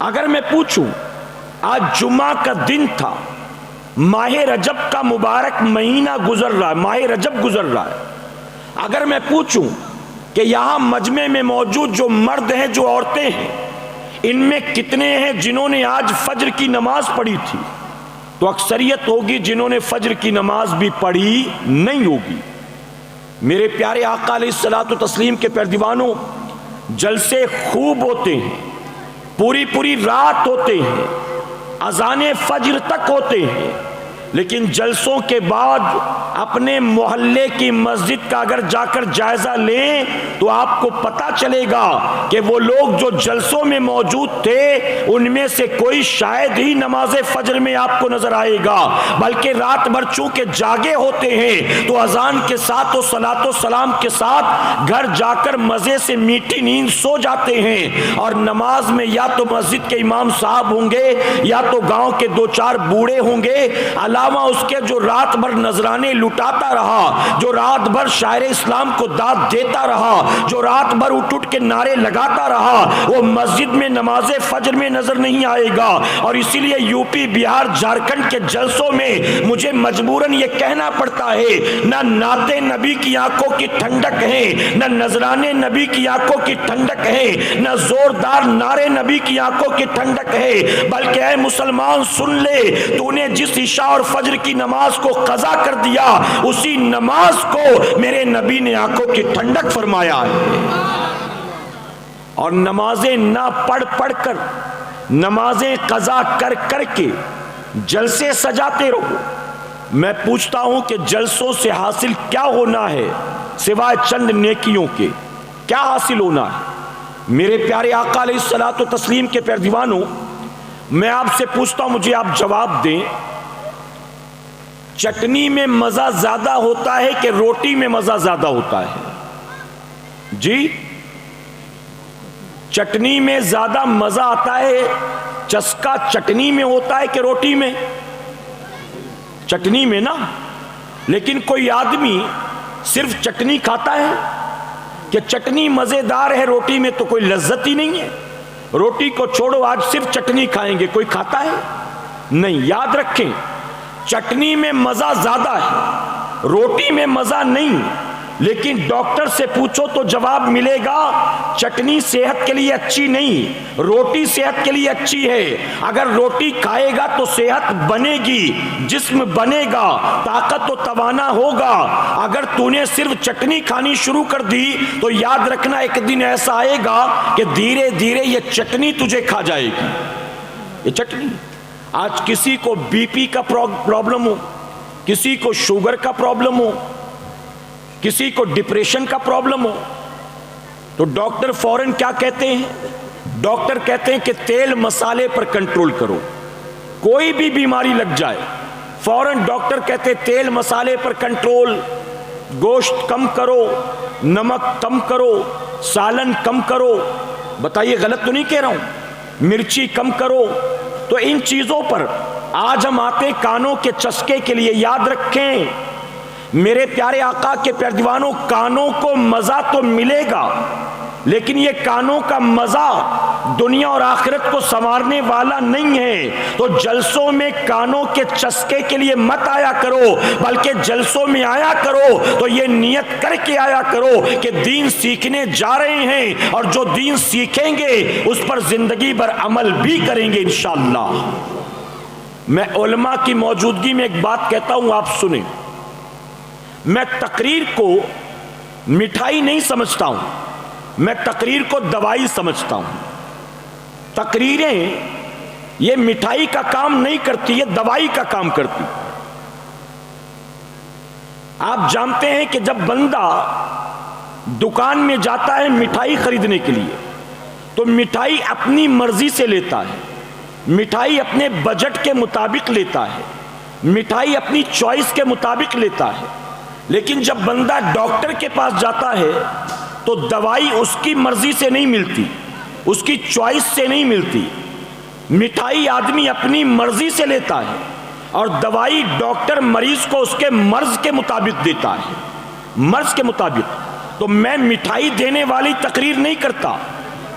اگر میں پوچھوں آج جمعہ کا دن تھا، ماہ رجب کا مبارک مہینہ گزر رہا ہے، ماہ رجب گزر رہا ہے، اگر میں پوچھوں کہ یہاں مجمع میں موجود جو مرد ہیں جو عورتیں ہیں ان میں کتنے ہیں جنہوں نے آج فجر کی نماز پڑھی تھی، تو اکثریت ہوگی جنہوں نے فجر کی نماز بھی پڑھی نہیں ہوگی۔ میرے پیارے آقا علیہ الصلوۃ والتسلیم کے پیروانوں، جلسے خوب ہوتے ہیں، پوری پوری رات ہوتے ہیں، اذان فجر تک ہوتے ہیں، لیکن جلسوں کے بعد اپنے محلے کی مسجد کا اگر جا کر جائزہ لیں تو آپ کو پتا چلے گا کہ وہ لوگ جو جلسوں میں موجود تھے ان میں سے کوئی شاید ہی نماز فجر میں آپ کو نظر آئے گا، بلکہ رات بھر چونکہ جاگے ہوتے ہیں تو اذان کے ساتھ و صلاۃ و سلام کے ساتھ گھر جا کر مزے سے میٹھی نیند سو جاتے ہیں، اور نماز میں یا تو مسجد کے امام صاحب ہوں گے یا تو گاؤں کے دو چار بوڑھے ہوں گے، علاوہ اس کے جو رات بھر نذرانے لٹاتا رہا، جو رات بھر شاعر اسلام کو داد دیتا رہا، جو رات بھر اٹھ کے نعرے لگاتا رہا، وہ مسجد میں نماز فجر میں نظر نہیں آئے گا۔ اور اسی لیے یو پی، بہار، جھارکھنڈ کے جلسوں میں مجھے مجبوراً یہ کہنا پڑتا ہے، نہ نعت نبی کی آنکھوں کی ٹھنڈک ہے، نہ نذرانے نبی کی آنکھوں کی ٹھنڈک ہے، نہ زوردار نعرے نبی کی آنکھوں کی ٹھنڈک ہے، بلکہ اے مسلمان سن لے، تو نے جس عشاء اور فجر کی نماز کو قضا کر دیا اسی نماز کو میرے نبی نے آنکھوں کی ٹھنڈک فرمایا ہے۔ اور نمازیں نہ پڑھ پڑھ کر، نمازیں قضا کر کر کے جلسے سجاتے رہو۔ میں پوچھتا ہوں کہ جلسوں سے حاصل کیا ہونا ہے سوائے چند نیکیوں کے؟ کیا حاصل ہونا ہے؟ میرے پیارے آقا علیہ الصلوۃ والتسلیم کے پیروانوں، میں آپ سے پوچھتا ہوں، مجھے آپ جواب دیں، چٹنی میں مزہ زیادہ ہوتا ہے کہ روٹی میں مزہ زیادہ ہوتا ہے؟ جی، چٹنی میں زیادہ مزہ آتا ہے، چسکا چٹنی میں ہوتا ہے کہ روٹی میں؟ چٹنی میں نا۔ لیکن کوئی آدمی صرف چٹنی کھاتا ہے کہ چٹنی مزیدار ہے، روٹی میں تو کوئی لذت ہی نہیں ہے، روٹی کو چھوڑو آج صرف چٹنی کھائیں گے، کوئی کھاتا ہے؟ نہیں۔ یاد رکھیں، چٹنی میں مزہ زیادہ ہے، روٹی میں مزہ نہیں، لیکن ڈاکٹر سے پوچھو تو جواب ملے گا چٹنی صحت کے لیے اچھی نہیں، روٹی صحت کے لیے اچھی ہے۔ اگر روٹی کھائے گا تو صحت بنے گی، جسم بنے گا، طاقت و توانا ہوگا۔ اگر تو نے صرف چٹنی کھانی شروع کر دی تو یاد رکھنا ایک دن ایسا آئے گا کہ دھیرے دھیرے یہ چٹنی تجھے کھا جائے گی۔ یہ چٹنی، آج کسی کو بی پی کا پرابلم ہو، کسی کو شوگر کا پرابلم ہو، کسی کو ڈپریشن کا پرابلم ہو، تو ڈاکٹر فوراً کیا کہتے ہیں؟ ڈاکٹر کہتے ہیں کہ تیل مسالے پر کنٹرول کرو۔ کوئی بھی بیماری لگ جائے فوراً ڈاکٹر کہتے ہیں تیل مسالے پر کنٹرول، گوشت کم کرو، نمک کم کرو، سالن کم کرو۔ بتائیے غلط تو نہیں کہہ رہا ہوں؟ مرچی کم کرو۔ تو ان چیزوں پر آج ہم آتے ہیں کانوں کے چسکے کے لیے۔ یاد رکھیں میرے پیارے آقا کے پیروانوں، کانوں کو مزہ تو ملے گا، لیکن یہ کانوں کا مزہ دنیا اور آخرت کو سنوارنے والا نہیں ہے۔ تو جلسوں میں کانوں کے چسکے کے لیے مت آیا کرو، بلکہ جلسوں میں آیا کرو تو یہ نیت کر کے آیا کرو کہ دین سیکھنے جا رہے ہیں، اور جو دین سیکھیں گے اس پر زندگی بھر عمل بھی کریں گے انشاءاللہ۔ میں علماء کی موجودگی میں ایک بات کہتا ہوں، آپ سنیں۔ میں تقریر کو مٹھائی نہیں سمجھتا ہوں، میں تقریر کو دوائی سمجھتا ہوں۔ تقریریں یہ مٹھائی کا کام نہیں کرتی، یہ دوائی کا کام کرتی۔ آپ جانتے ہیں کہ جب بندہ دکان میں جاتا ہے مٹھائی خریدنے کے لیے تو مٹھائی اپنی مرضی سے لیتا ہے، مٹھائی اپنے بجٹ کے مطابق لیتا ہے، مٹھائی اپنی چوائس کے مطابق لیتا ہے۔ لیکن جب بندہ ڈاکٹر کے پاس جاتا ہے تو دوائی اس کی مرضی سے نہیں ملتی، اس کی چوائس سے نہیں ملتی۔ مٹھائی آدمی اپنی مرضی سے لیتا ہے اور دوائی ڈاکٹر مریض کو اس کے مرض کے مطابق دیتا ہے، مرض کے مطابق۔ تو میں مٹھائی دینے والی تقریر نہیں کرتا،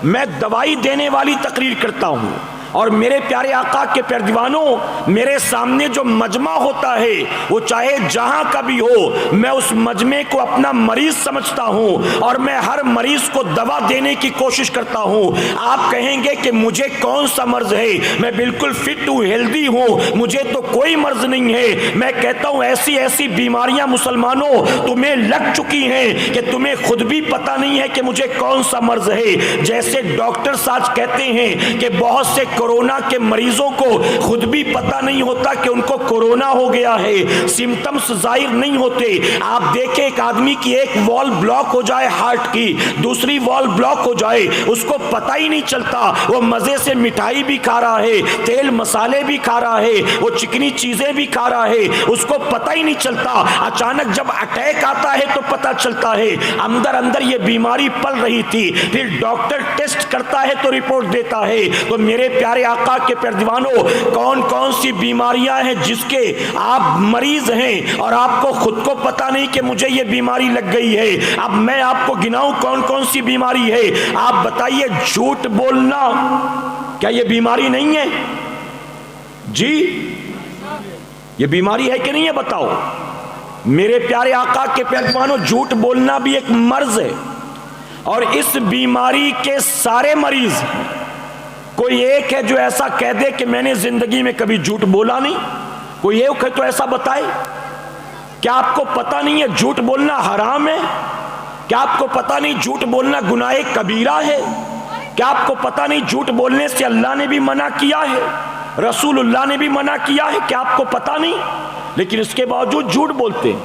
میں دوائی دینے والی تقریر کرتا ہوں، اور میرے پیارے آقا کے پیارے دیوانوں، میرے سامنے جو مجمع ہوتا ہے وہ چاہے جہاں کا بھی ہو، میں اس مجمع کو اپنا مریض سمجھتا ہوں اور میں ہر مریض کو دوا دینے کی کوشش کرتا ہوں۔ آپ کہیں گے کہ مجھے کون سا مرض ہے، میں بالکل فٹ ہوں، ہیلدی ہوں، مجھے تو کوئی مرض نہیں ہے۔ میں کہتا ہوں ایسی ایسی بیماریاں مسلمانوں تمہیں لگ چکی ہیں کہ تمہیں خود بھی پتہ نہیں ہے کہ مجھے کون سا مرض ہے۔ جیسے ڈاکٹر آج کہتے ہیں کہ بہت سے کورونا کے مریضوں کو خود بھی پتہ نہیں ہوتا کہ ان کو کورونا ہو گیا ہے، سمٹمز ظاہر نہیں ہوتے۔ آپ دیکھیں ایک آدمی کی ایک وال بلاک ہو جائے ہارٹ کی، دوسری وال بلاک ہو جائے، اس کو پتہ ہی نہیں چلتا، وہ مزے سے مٹھائی بھی کھا رہا ہے، تیل مسالے بھی کھا رہا ہے، وہ چکنی چیزیں بھی کھا رہا ہے، اس کو پتہ ہی نہیں چلتا۔ اچانک جب اٹیک آتا ہے تو پتہ چلتا ہے اندر اندر یہ بیماری پل رہی تھی، پھر ڈاکٹر ٹیسٹ کرتا ہے تو رپورٹ دیتا ہے۔ تو میرے پیارے آقا کے پیارے دیوانوں، کون کون سی بیماریاں ہیں جس کے آپ مریض ہیں اور آپ کو خود کو پتہ نہیں کہ مجھے یہ بیماری لگ گئی ہے۔ اب میں آپ کو گناؤں کون کون سی بیماری ہے، آپ بتائیے۔ جھوٹ بولنا کیا یہ بیماری نہیں ہے؟ جی یہ بیماری ہے کہ نہیں ہے بتاؤ؟ میرے پیارے آقا کے پیارے دیوانوں، جھوٹ بولنا بھی ایک مرض ہے، اور اس بیماری کے سارے مریض ہیں۔ کوئی ایک ہے جو ایسا کہہ دے کہ میں نے زندگی میں کبھی جھوٹ بولا نہیں؟ کوئی ایک ہے تو ایسا بتائے۔ کیا آپ کو پتہ نہیں ہے جھوٹ بولنا حرام ہے؟ کیا آپ کو پتہ نہیں جھوٹ بولنا گناہ کبیرہ ہے؟ کیا آپ کو پتہ نہیں جھوٹ بولنے سے اللہ نے بھی منع کیا ہے، رسول اللہ نے بھی منع کیا ہے؟ کیا آپ کو پتہ نہیں؟ لیکن اس کے باوجود جھوٹ بولتے ہیں۔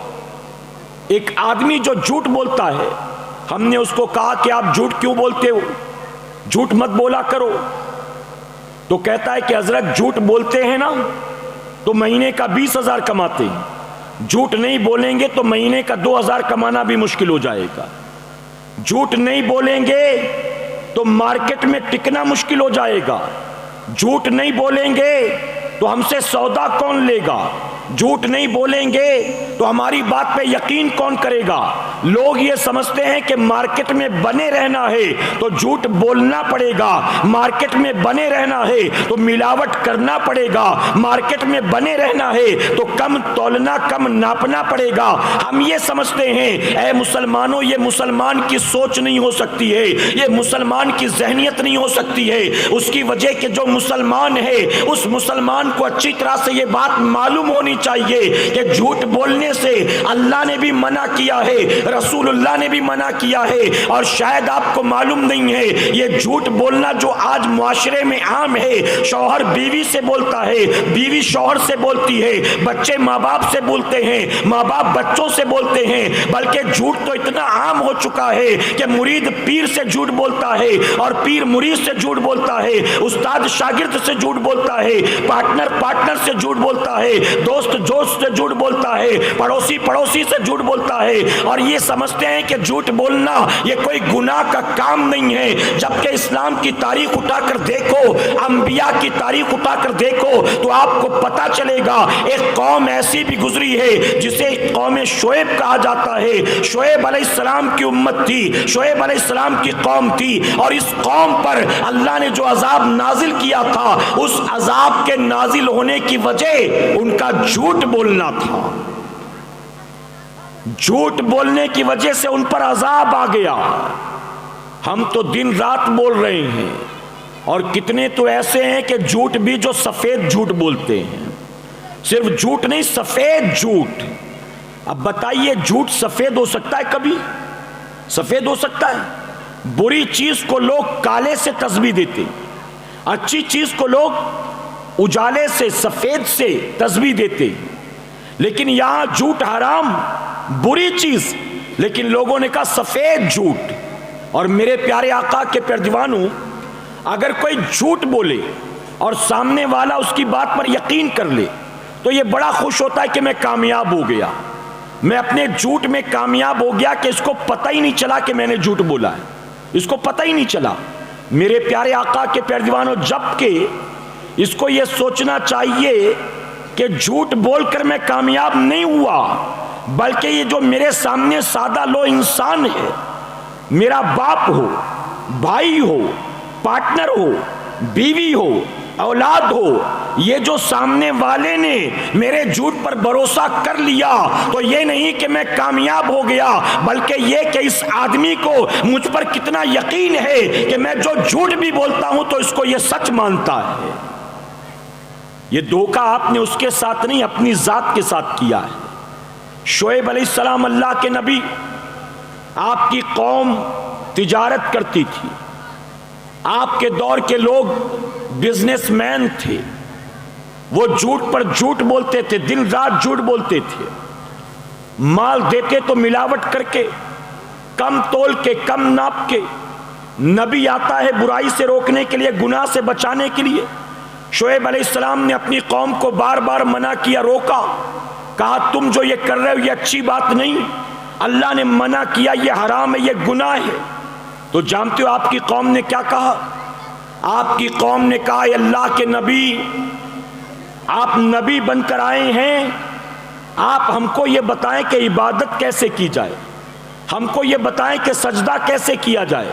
ایک آدمی جو جھوٹ بولتا ہے، ہم نے اس کو کہا کہ آپ جھوٹ کیوں بولتے ہو، جھوٹ مت بولا کرو، تو کہتا ہے کہ حضرت جھوٹ بولتے ہیں نا تو مہینے کا 20,000 کماتے ہیں، جھوٹ نہیں بولیں گے تو مہینے کا 2,000 کمانا بھی مشکل ہو جائے گا، جھوٹ نہیں بولیں گے تو مارکیٹ میں ٹکنا مشکل ہو جائے گا، جھوٹ نہیں بولیں گے تو ہم سے سودا کون لے گا، جھوٹ نہیں بولیں گے تو ہماری بات پہ یقین کون کرے گا۔ لوگ یہ سمجھتے ہیں کہ مارکیٹ میں بنے رہنا ہے تو جھوٹ بولنا پڑے گا، مارکیٹ میں بنے رہنا ہے تو ملاوٹ کرنا پڑے گا، مارکیٹ میں بنے رہنا ہے تو کم تولنا کم ناپنا پڑے گا۔ ہم یہ سمجھتے ہیں اے مسلمانوں، یہ مسلمان کی سوچ نہیں ہو سکتی ہے، یہ مسلمان کی ذہنیت نہیں ہو سکتی ہے۔ اس کی وجہ کہ جو مسلمان ہے اس مسلمان کو اچھی طرح سے یہ بات معلوم ہونی چاہیے کہ جھوٹ بولنے سے اللہ نے بھی منع کیا ہے، رسول اللہ نے بھی منع کیا ہے، اور شاید آپ کو معلوم نہیں ہے یہ جھوٹ بولنا جو آج معاشرے میں عام ہے، شوہر بیوی سے بولتا ہے، بیوی شوہر سے بولتی ہے، بچے ماں باپ سے بولتے ہیں، ماں باپ بچوں سے بولتے ہیں، بلکہ جھوٹ تو اتنا عام ہو چکا ہے کہ مرید پیر سے جھوٹ بولتا ہے اور پیر مرید سے جھوٹ بولتا ہے، استاد شاگرد سے جھوٹ بولتا ہے، پارٹنر سے جھوٹ بولتا ہے، دوست سے جھوٹ بولتا ہے، پڑوسی سے جھوٹ بولتا ہے، اور یہ سمجھتے ہیں کہ جھوٹ بولنا یہ کوئی گناہ کا کام نہیں ہے، جبکہ اسلام کی تاریخ اٹھا کر دیکھو، انبیاء کی تاریخ اٹھا کر دیکھو تو آپ کو پتا چلے گا ایک قوم ایسی بھی گزری ہے جسے قوم شعیب کہا جاتا ہے۔ شعیب علیہ السلام کی امت تھی، شعیب علیہ السلام کی قوم تھی، اور اس قوم پر اللہ نے جو عذاب نازل کیا تھا اس عذاب کے نازل ہونے کی وجہ ان کا جھوٹ بولنا تھا، جھوٹ بولنے کی وجہ سے ان پر عذاب آ گیا۔ ہم تو دن رات بول رہے ہیں، اور کتنے تو ایسے ہیں کہ جھوٹ بھی جو سفید جھوٹ بولتے ہیں، صرف جھوٹ نہیں سفید جھوٹ۔ اب بتائیے جھوٹ سفید ہو سکتا ہے؟ کبھی سفید ہو سکتا ہے؟ بری چیز کو لوگ کالے سے تشبیہ دیتے، اچھی چیز کو لوگ اجالے سے سفید سے تشبیہ دیتے، لیکن یہاں جھوٹ حرام بری چیز، لیکن لوگوں نے کہا سفید جھوٹ۔ اور میرے پیارے آقا کے پیارے دیوانوں، اگر کوئی جھوٹ بولے اور سامنے والا اس کی بات پر یقین کر لے تو یہ بڑا خوش ہوتا ہے کہ میں کامیاب ہو گیا، میں اپنے جھوٹ میں کامیاب ہو گیا، کہ اس کو پتہ ہی نہیں چلا کہ میں نے جھوٹ بولا ہے، اس کو پتہ ہی نہیں چلا۔ میرے پیارے آقا کے پیارے دیوانوں، جبکہ اس کو یہ سوچنا چاہیے کہ جھوٹ بول کر میں کامیاب نہیں ہوا، بلکہ یہ جو میرے سامنے سادہ لو انسان ہے، میرا باپ ہو، بھائی ہو، پارٹنر ہو، بیوی ہو، اولاد ہو، یہ جو سامنے والے نے میرے جھوٹ پر بھروسہ کر لیا تو یہ نہیں کہ میں کامیاب ہو گیا، بلکہ یہ کہ اس آدمی کو مجھ پر کتنا یقین ہے کہ میں جو جھوٹ بھی بولتا ہوں تو اس کو یہ سچ مانتا ہے۔ یہ دھوکہ آپ نے اس کے ساتھ نہیں، اپنی ذات کے ساتھ کیا ہے۔ شعیب علیہ السلام اللہ کے نبی، آپ کی قوم تجارت کرتی تھی، آپ کے دور کے لوگ بزنس مین تھے، وہ جھوٹ پر جھوٹ بولتے تھے، دن رات جھوٹ بولتے تھے، مال دیتے تو ملاوٹ کر کے، کم تول کے، کم ناپ کے۔ نبی آتا ہے برائی سے روکنے کے لیے، گناہ سے بچانے کے لیے۔ شعیب علیہ السلام نے اپنی قوم کو بار بار منع کیا، روکا، کہا تم جو یہ کر رہے ہو یہ اچھی بات نہیں، اللہ نے منع کیا، یہ حرام ہے، یہ گناہ ہے۔ تو جانتے ہو آپ کی قوم نے کیا کہا؟ آپ کی قوم نے کہا اے اللہ کے نبی، آپ نبی بن کر آئے ہیں، آپ ہم کو یہ بتائیں کہ عبادت کیسے کی جائے، ہم کو یہ بتائیں کہ سجدہ کیسے کیا جائے،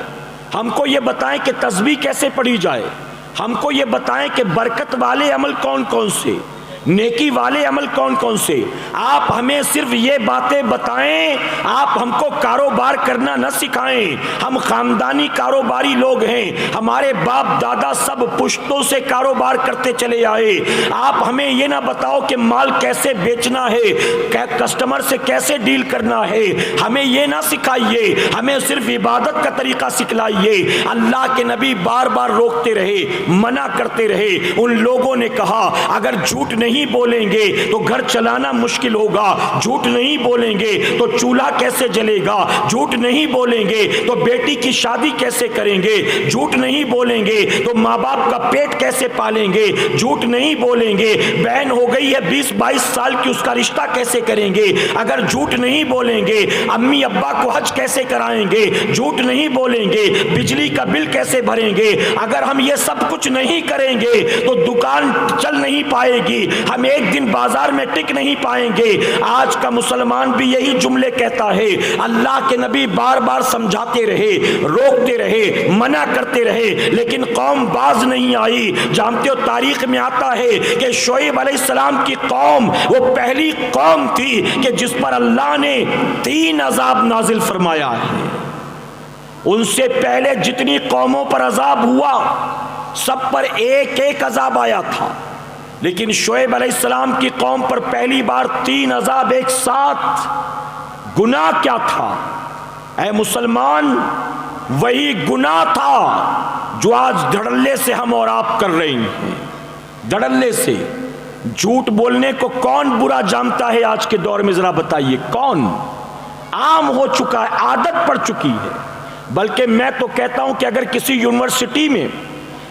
ہم کو یہ بتائیں کہ تسبیح کیسے پڑھی جائے، ہم کو یہ بتائیں کہ برکت والے عمل کون کون سے، نیکی والے عمل کون کون سے۔ آپ ہمیں صرف یہ باتیں بتائیں، آپ ہم کو کاروبار کرنا نہ سکھائیں۔ ہم خاندانی کاروباری لوگ ہیں، ہمارے باپ دادا سب پشتوں سے کاروبار کرتے چلے آئے۔ آپ ہمیں یہ نہ بتاؤ کہ مال کیسے بیچنا ہے، کسٹمر سے کیسے ڈیل کرنا ہے، ہمیں یہ نہ سکھائیے، ہمیں صرف عبادت کا طریقہ سکھلائیے۔ اللہ کے نبی بار بار روکتے رہے، منع کرتے رہے۔ ان لوگوں نے کہا اگر جھوٹ نہیں بولیں گے تو گھر چلانا مشکل ہوگا، جھوٹ نہیں بولیں گے تو چولہا کیسے جلے گا، جھوٹ نہیں بولیں گے تو بیٹی کی شادی کیسے کریں گے، جھوٹ نہیں بولیں گے تو ماں باپ کا پیٹ کیسے پالیں گے، جھوٹ نہیں بولیں گے بہن ہو گئی ہے 20-22 سال کی، اس کا رشتہ کیسے کریں گے، اگر جھوٹ نہیں بولیں گے امی ابا کو حج کیسے کرائیں گے، جھوٹ نہیں بولیں گے بجلی کا بل کیسے بھریں گے، اگر ہم یہ سب کچھ نہیں کریں گے تو دکان چل نہیں پائے گی، ہم ایک دن بازار میں ٹک نہیں پائیں گے۔ آج کا مسلمان بھی یہی جملے کہتا ہے۔ اللہ کے نبی بار بار سمجھاتے رہے، روکتے رہے، منع کرتے رہے، لیکن قوم باز نہیں آئی۔ جانتے ہو تاریخ میں آتا ہے کہ شعیب علیہ السلام کی قوم وہ پہلی قوم تھی کہ جس پر اللہ نے 3 عذاب نازل فرمایا ہے۔ ان سے پہلے جتنی قوموں پر عذاب ہوا سب پر ایک ایک عذاب آیا تھا، لیکن شعیب علیہ السلام کی قوم پر پہلی بار 3 عذاب ایک ساتھ۔ گناہ کیا تھا اے مسلمان؟ وہی گناہ تھا جو آج دھڑلے سے ہم اور آپ کر رہے ہیں، دھڑلے سے۔ جھوٹ بولنے کو کون برا جانتا ہے آج کے دور میں؟ ذرا بتائیے کون؟ عام ہو چکا ہے، عادت پڑ چکی ہے۔ بلکہ میں تو کہتا ہوں کہ اگر کسی یونیورسٹی میں،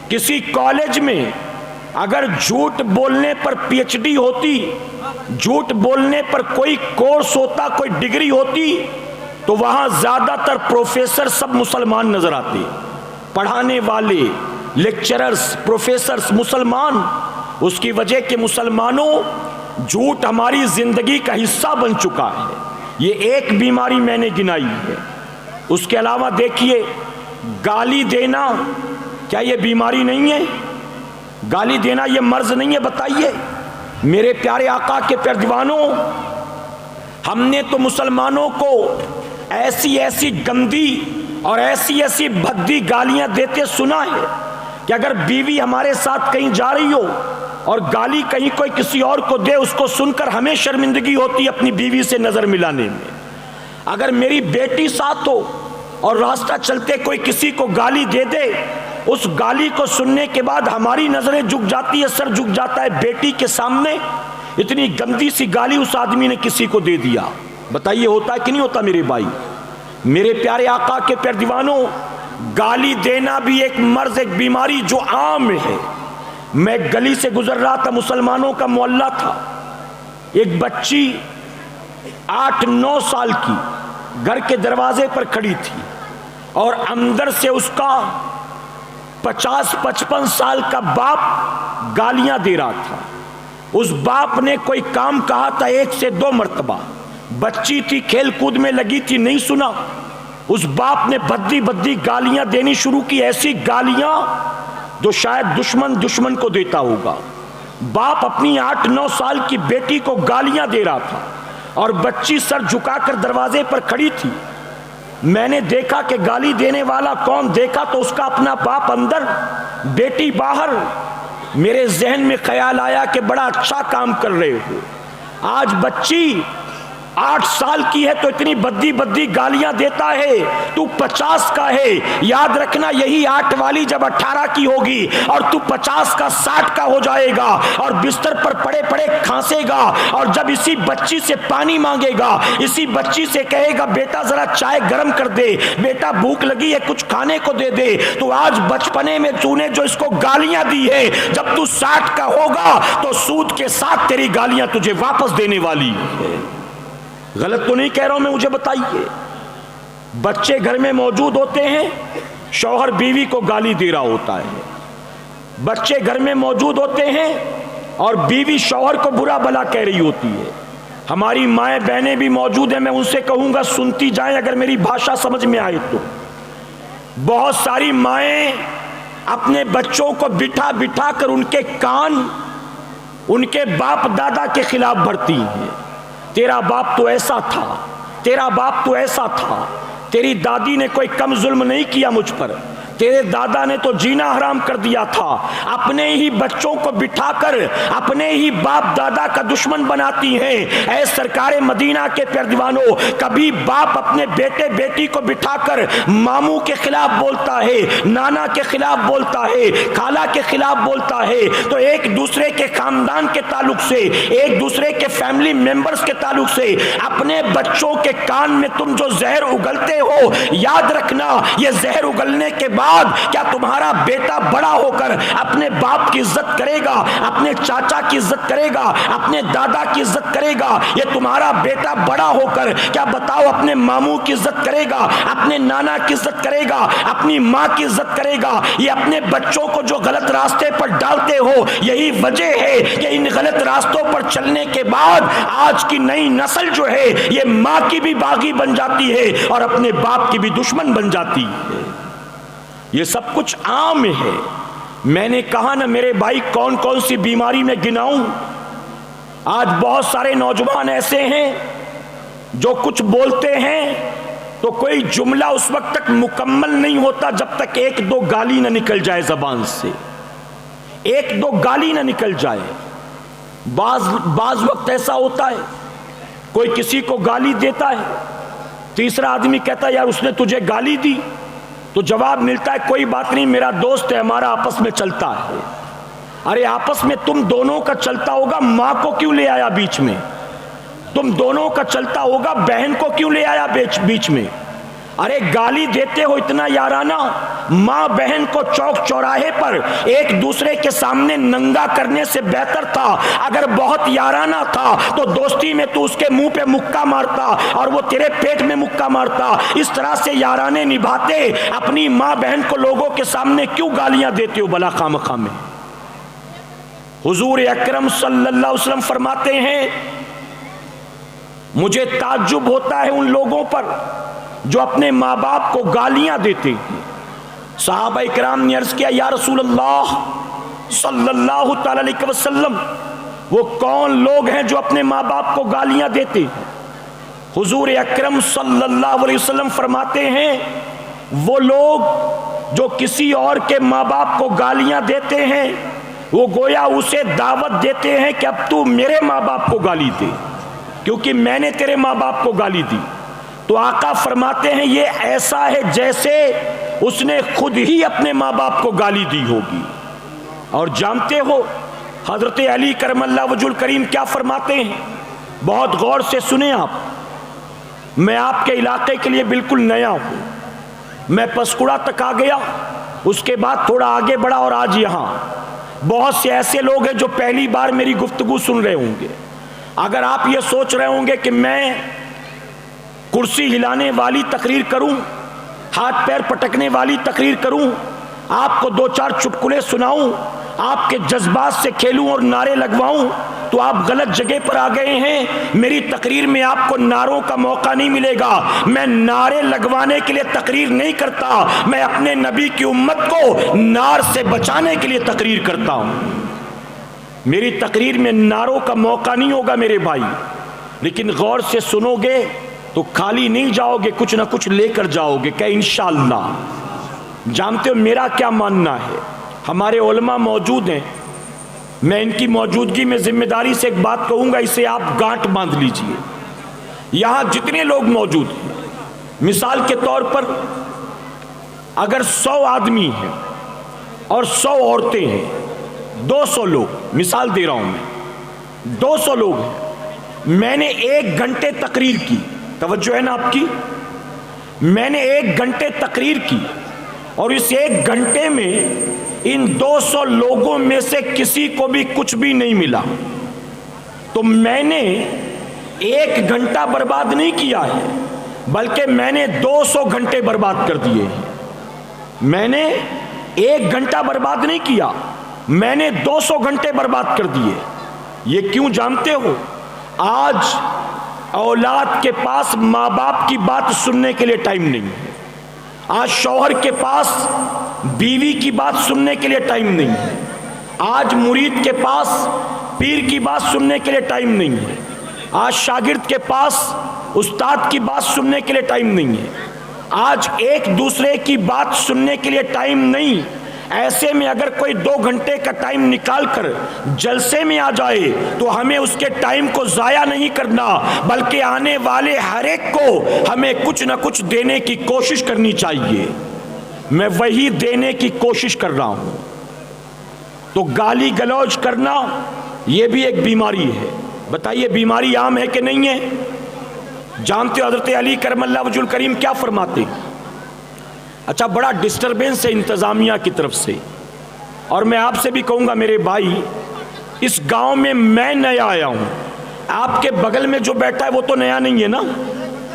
کسی کالج میں اگر جھوٹ بولنے پر پی ایچ ڈی ہوتی، جھوٹ بولنے پر کوئی کورس ہوتا، کوئی ڈگری ہوتی، تو وہاں زیادہ تر پروفیسر سب مسلمان نظر آتے، پڑھانے والے، لیکچررز، پروفیسرز مسلمان۔ اس کی وجہ کہ مسلمانوں جھوٹ ہماری زندگی کا حصہ بن چکا ہے۔ یہ ایک بیماری میں نے گنائی ہے۔ اس کے علاوہ دیکھیے، گالی دینا کیا یہ بیماری نہیں ہے؟ گالی دینا یہ مرض نہیں ہے؟ بتائیے میرے پیارے آقا کے پیارے دیوانوں، ہم نے تو مسلمانوں کو ایسی ایسی گندی اور ایسی ایسی بھدی گالیاں دیتے سنا ہے کہ اگر بیوی ہمارے ساتھ کہیں جا رہی ہو اور گالی کہیں کوئی کسی اور کو دے، اس کو سن کر ہمیں شرمندگی ہوتی اپنی بیوی سے نظر ملانے میں۔ اگر میری بیٹی ساتھ ہو اور راستہ چلتے کوئی کسی کو گالی دے دے، اس گالی کو سننے کے بعد ہماری نظریں جھک جاتی ہے، سر جھک جاتا ہے بیٹی کے سامنے۔ اتنی گندی سی گالی اس آدمی نے کسی کو دے دیا۔ بتائیے ہوتا ہے کہ نہیں ہوتا میرے بھائی؟ میرے پیارے آقا کے پیارے دیوانوں، گالی دینا بھی ایک مرض، ایک بیماری جو عام ہے۔ میں گلی سے گزر رہا تھا، مسلمانوں کا محلہ تھا، ایک بچی 8-9 سال کی گھر کے دروازے پر کھڑی تھی اور اندر سے اس کا 50-55 سال کا باپ گالیاں دے رہا تھا۔ اس باپ نے کوئی کام کہا تھا 1 سے 2 مرتبہ، بچی تھی، کھیل کود میں لگی تھی، نہیں سنا۔ اس باپ نے بدی بدی گالیاں دینی شروع کی، ایسی گالیاں جو شاید دشمن کو دیتا ہوگا۔ باپ اپنی 8-9 سال کی بیٹی کو گالیاں دے رہا تھا اور بچی سر جھکا کر دروازے پر کھڑی تھی۔ میں نے دیکھا کہ گالی دینے والا کون، دیکھا تو اس کا اپنا باپ اندر، بیٹی باہر۔ میرے ذہن میں خیال آیا کہ بڑا اچھا کام کر رہے ہو، آج بچی 8 سال کی ہے تو اتنی بدی بدی گالیاں دیتا ہے، تو 50 کا ہے، یاد رکھنا یہی 8 والی جب 18 کی ہوگی اور تو 50 کا 60 کا ہو جائے گا اور بستر پر پڑے پڑے کھانسے گا، اور جب اسی بچی سے پانی مانگے گا، اسی بچی سے کہے گا بیٹا ذرا چائے گرم کر دے، بیٹا بھوک لگی ہے کچھ کھانے کو دے دے، تو آج بچپنے میں تو نے جو اس کو گالیاں دی ہے، جب تو 60 کا ہوگا تو سود کے ساتھ تیری گالیاں تجھے واپس دینے والی ہے۔ غلط تو نہیں کہہ رہا ہوں میں، مجھے بتائیے۔ بچے گھر میں موجود ہوتے ہیں، شوہر بیوی کو گالی دے رہا ہوتا ہے، بچے گھر میں موجود ہوتے ہیں اور بیوی شوہر کو برا بھلا کہہ رہی ہوتی ہے۔ ہماری مائیں بہنیں بھی موجود ہیں، میں ان سے کہوں گا سنتی جائیں اگر میری بھاشا سمجھ میں آئے تو۔ بہت ساری مائیں اپنے بچوں کو بٹھا بٹھا کر ان کے کان ان کے باپ دادا کے خلاف بھرتی ہیں۔ تیرا باپ تو ایسا تھا، تیرا باپ تو ایسا تھا، تیری دادی نے کوئی کم ظلم نہیں کیا مجھ پر، تیرے دادا نے تو جینا حرام کر دیا تھا۔ اپنے ہی بچوں کو بٹھا کر اپنے ہی باپ دادا کا دشمن بناتی ہیں۔ اے سرکار مدینہ کے پیردیوانوں، کبھی باپ اپنے بیٹے بیٹی کو بٹھا کر ماموں کے خلاف بولتا ہے، نانا کے خلاف بولتا ہے، خالہ کے خلاف بولتا ہے، تو ایک دوسرے کے خاندان کے تعلق سے، ایک دوسرے کے فیملی ممبرز کے تعلق سے اپنے بچوں کے کان میں تم جو زہر اگلتے ہو، یاد رکھنا یہ زہر اگلنے کے بعد کیا تمہارا بیٹا بڑا ہو کر اپنے باپ کی عزت کرے گا، اپنے چاچا کی عزت کرے گا، اپنے دادا کی عزت کرے گا؟ یہ تمہارا بیٹا بڑا ہو کر کیا بتاؤ اپنے ماموں کی عزت کرے گا، اپنے نانا کی عزت کرے گا، اپنی ماں کی عزت کرے گا؟ یہ اپنے بچوں کو جو غلط راستے پر ڈالتے ہو، یہی وجہ ہے کہ ان غلط راستوں پر چلنے کے بعد آج کی نئی نسل جو ہے یہ ماں کی بھی باغی بن جاتی ہے اور اپنے باپ کی بھی دشمن بن جاتی ہے۔ یہ سب کچھ عام ہے۔ میں نے کہا نا میرے بھائی کون کون سی بیماری میں گناؤں؟ آج بہت سارے نوجوان ایسے ہیں جو کچھ بولتے ہیں تو کوئی جملہ اس وقت تک مکمل نہیں ہوتا جب تک 1-2 گالی نہ نکل جائے زبان سے، 1-2 گالی نہ نکل جائے۔ بعض وقت ایسا ہوتا ہے کوئی کسی کو گالی دیتا ہے، تیسرا آدمی کہتا ہے یار اس نے تجھے گالی دی، تو جواب ملتا ہے کوئی بات نہیں میرا دوست ہے، ہمارا آپس میں چلتا ہے۔ ارے آپس میں تم دونوں کا چلتا ہوگا، ماں کو کیوں لے آیا بیچ میں؟ تم دونوں کا چلتا ہوگا، بہن کو کیوں لے آیا بیچ میں؟ ارے گالی دیتے ہو اتنا یارانہ، ماں بہن کو چوک چوراہے پر ایک دوسرے کے سامنے ننگا کرنے سے بہتر تھا اگر بہت یارانہ تھا تو دوستی میں تو اس کے منہ پہ مکہ مارتا اور وہ تیرے پیٹ میں مکہ مارتا۔ اس طرح سے یارانے نبھاتے اپنی ماں بہن کو لوگوں کے سامنے کیوں گالیاں دیتے ہو بلا خامخواہ میں؟ حضور اکرم صلی اللہ علیہ وسلم فرماتے ہیں مجھے تعجب ہوتا ہے ان لوگوں پر جو اپنے ماں باپ کو گالیاں دیتے ہیں۔ صحابہ اکرام نے عرض کیا یا رسول اللہ صلی اللہ تعالی علیہ وسلم وہ کون لوگ ہیں جو اپنے ماں باپ کو گالیاں دیتے ہیں؟ حضور اکرم صلی اللہ علیہ وسلم فرماتے ہیں وہ لوگ جو کسی اور کے ماں باپ کو گالیاں دیتے ہیں وہ گویا اسے دعوت دیتے ہیں کہ اب تو میرے ماں باپ کو گالی دے کیونکہ میں نے تیرے ماں باپ کو گالی دی۔ تو آقا فرماتے ہیں یہ ایسا ہے جیسے اس نے خود ہی اپنے ماں باپ کو گالی دی ہوگی۔ اور جانتے ہو حضرت علی کرم اللہ وجہ الکریم کیا فرماتے ہیں؟ بہت غور سے سنیں آپ، میں آپ کے علاقے کے لیے بالکل نیا ہوں، میں پسکڑا تک آ گیا، اس کے بعد تھوڑا آگے بڑھا اور آج یہاں بہت سے ایسے لوگ ہیں جو پہلی بار میری گفتگو سن رہے ہوں گے۔ اگر آپ یہ سوچ رہے ہوں گے کہ میں کرسی ہلانے والی تقریر کروں، ہاتھ پیر پٹکنے والی تقریر کروں، آپ کو 2-4 چٹکلے سناؤں، آپ کے جذبات سے کھیلوں اور نعرے لگواؤں، تو آپ غلط جگہ پر آ گئے ہیں. میری تقریر میں آپ کو نعروں کا موقع نہیں ملے گا. میں نعرے لگوانے کے لیے تقریر نہیں کرتا, میں اپنے نبی کی امت کو نار سے بچانے کے لیے تقریر کرتا ہوں. میری تقریر میں نعروں کا موقع نہیں ہوگا میرے بھائی, لیکن غور سے سنو گے تو خالی نہیں جاؤ گے, کچھ نہ کچھ لے کر جاؤ گے کہ انشاءاللہ. جانتے ہو میرا کیا ماننا ہے؟ ہمارے علماء موجود ہیں, میں ان کی موجودگی میں ذمہ داری سے ایک بات کہوں گا, اسے آپ گانٹھ باندھ لیجئے. یہاں جتنے لوگ موجود ہیں, مثال کے طور پر اگر 100 آدمی ہیں اور 100 عورتیں ہیں, 200 لوگ, مثال دے رہا ہوں میں, 200 لوگ ہیں. میں نے 1 گھنٹے تقریر کی, توجہ ہے نا آپ کی, میں نے 1 گھنٹے تقریر کی, اور اس 1 گھنٹے میں ان 200 لوگوں میں سے کسی کو بھی کچھ بھی نہیں ملا, تو میں نے 1 گھنٹہ برباد نہیں کیا ہے, بلکہ میں نے 200 گھنٹے برباد کر دیے ہیں. میں نے 1 گھنٹہ برباد نہیں کیا, میں نے 200 گھنٹے برباد کر دیے. یہ کیوں جانتے ہو؟ آج اولاد کے پاس ماں باپ کی بات سننے کے لیے ٹائم نہیں ہے. آج شوہر کے پاس بیوی کی بات سننے کے لیے ٹائم نہیں ہے. آج مرید کے پاس پیر کی بات سننے کے لیے ٹائم نہیں ہے. آج شاگرد کے پاس استاد کی بات سننے کے لیے ٹائم نہیں ہے. آج ایک دوسرے کی بات سننے کے لیے ٹائم نہیں. ایسے میں اگر کوئی 2 گھنٹے کا ٹائم نکال کر جلسے میں آ جائے تو ہمیں اس کے ٹائم کو ضائع نہیں کرنا, بلکہ آنے والے ہر ایک کو ہمیں کچھ نہ کچھ دینے کی کوشش کرنی چاہیے. میں وہی دینے کی کوشش کر رہا ہوں. تو گالی گلوچ کرنا یہ بھی ایک بیماری ہے. بتائیے بیماری عام ہے کہ نہیں ہے؟ جانتے ہو حضرت علی کرم اللہ وجہ الکریم کیا فرماتے ہیں؟ اچھا, بڑا ڈسٹربنس ہے انتظامیہ کی طرف سے, اور میں آپ سے بھی کہوں گا میرے بھائی, اس گاؤں میں میں نیا آیا ہوں, آپ کے بغل میں جو بیٹھا ہے وہ تو نیا نہیں ہے نا,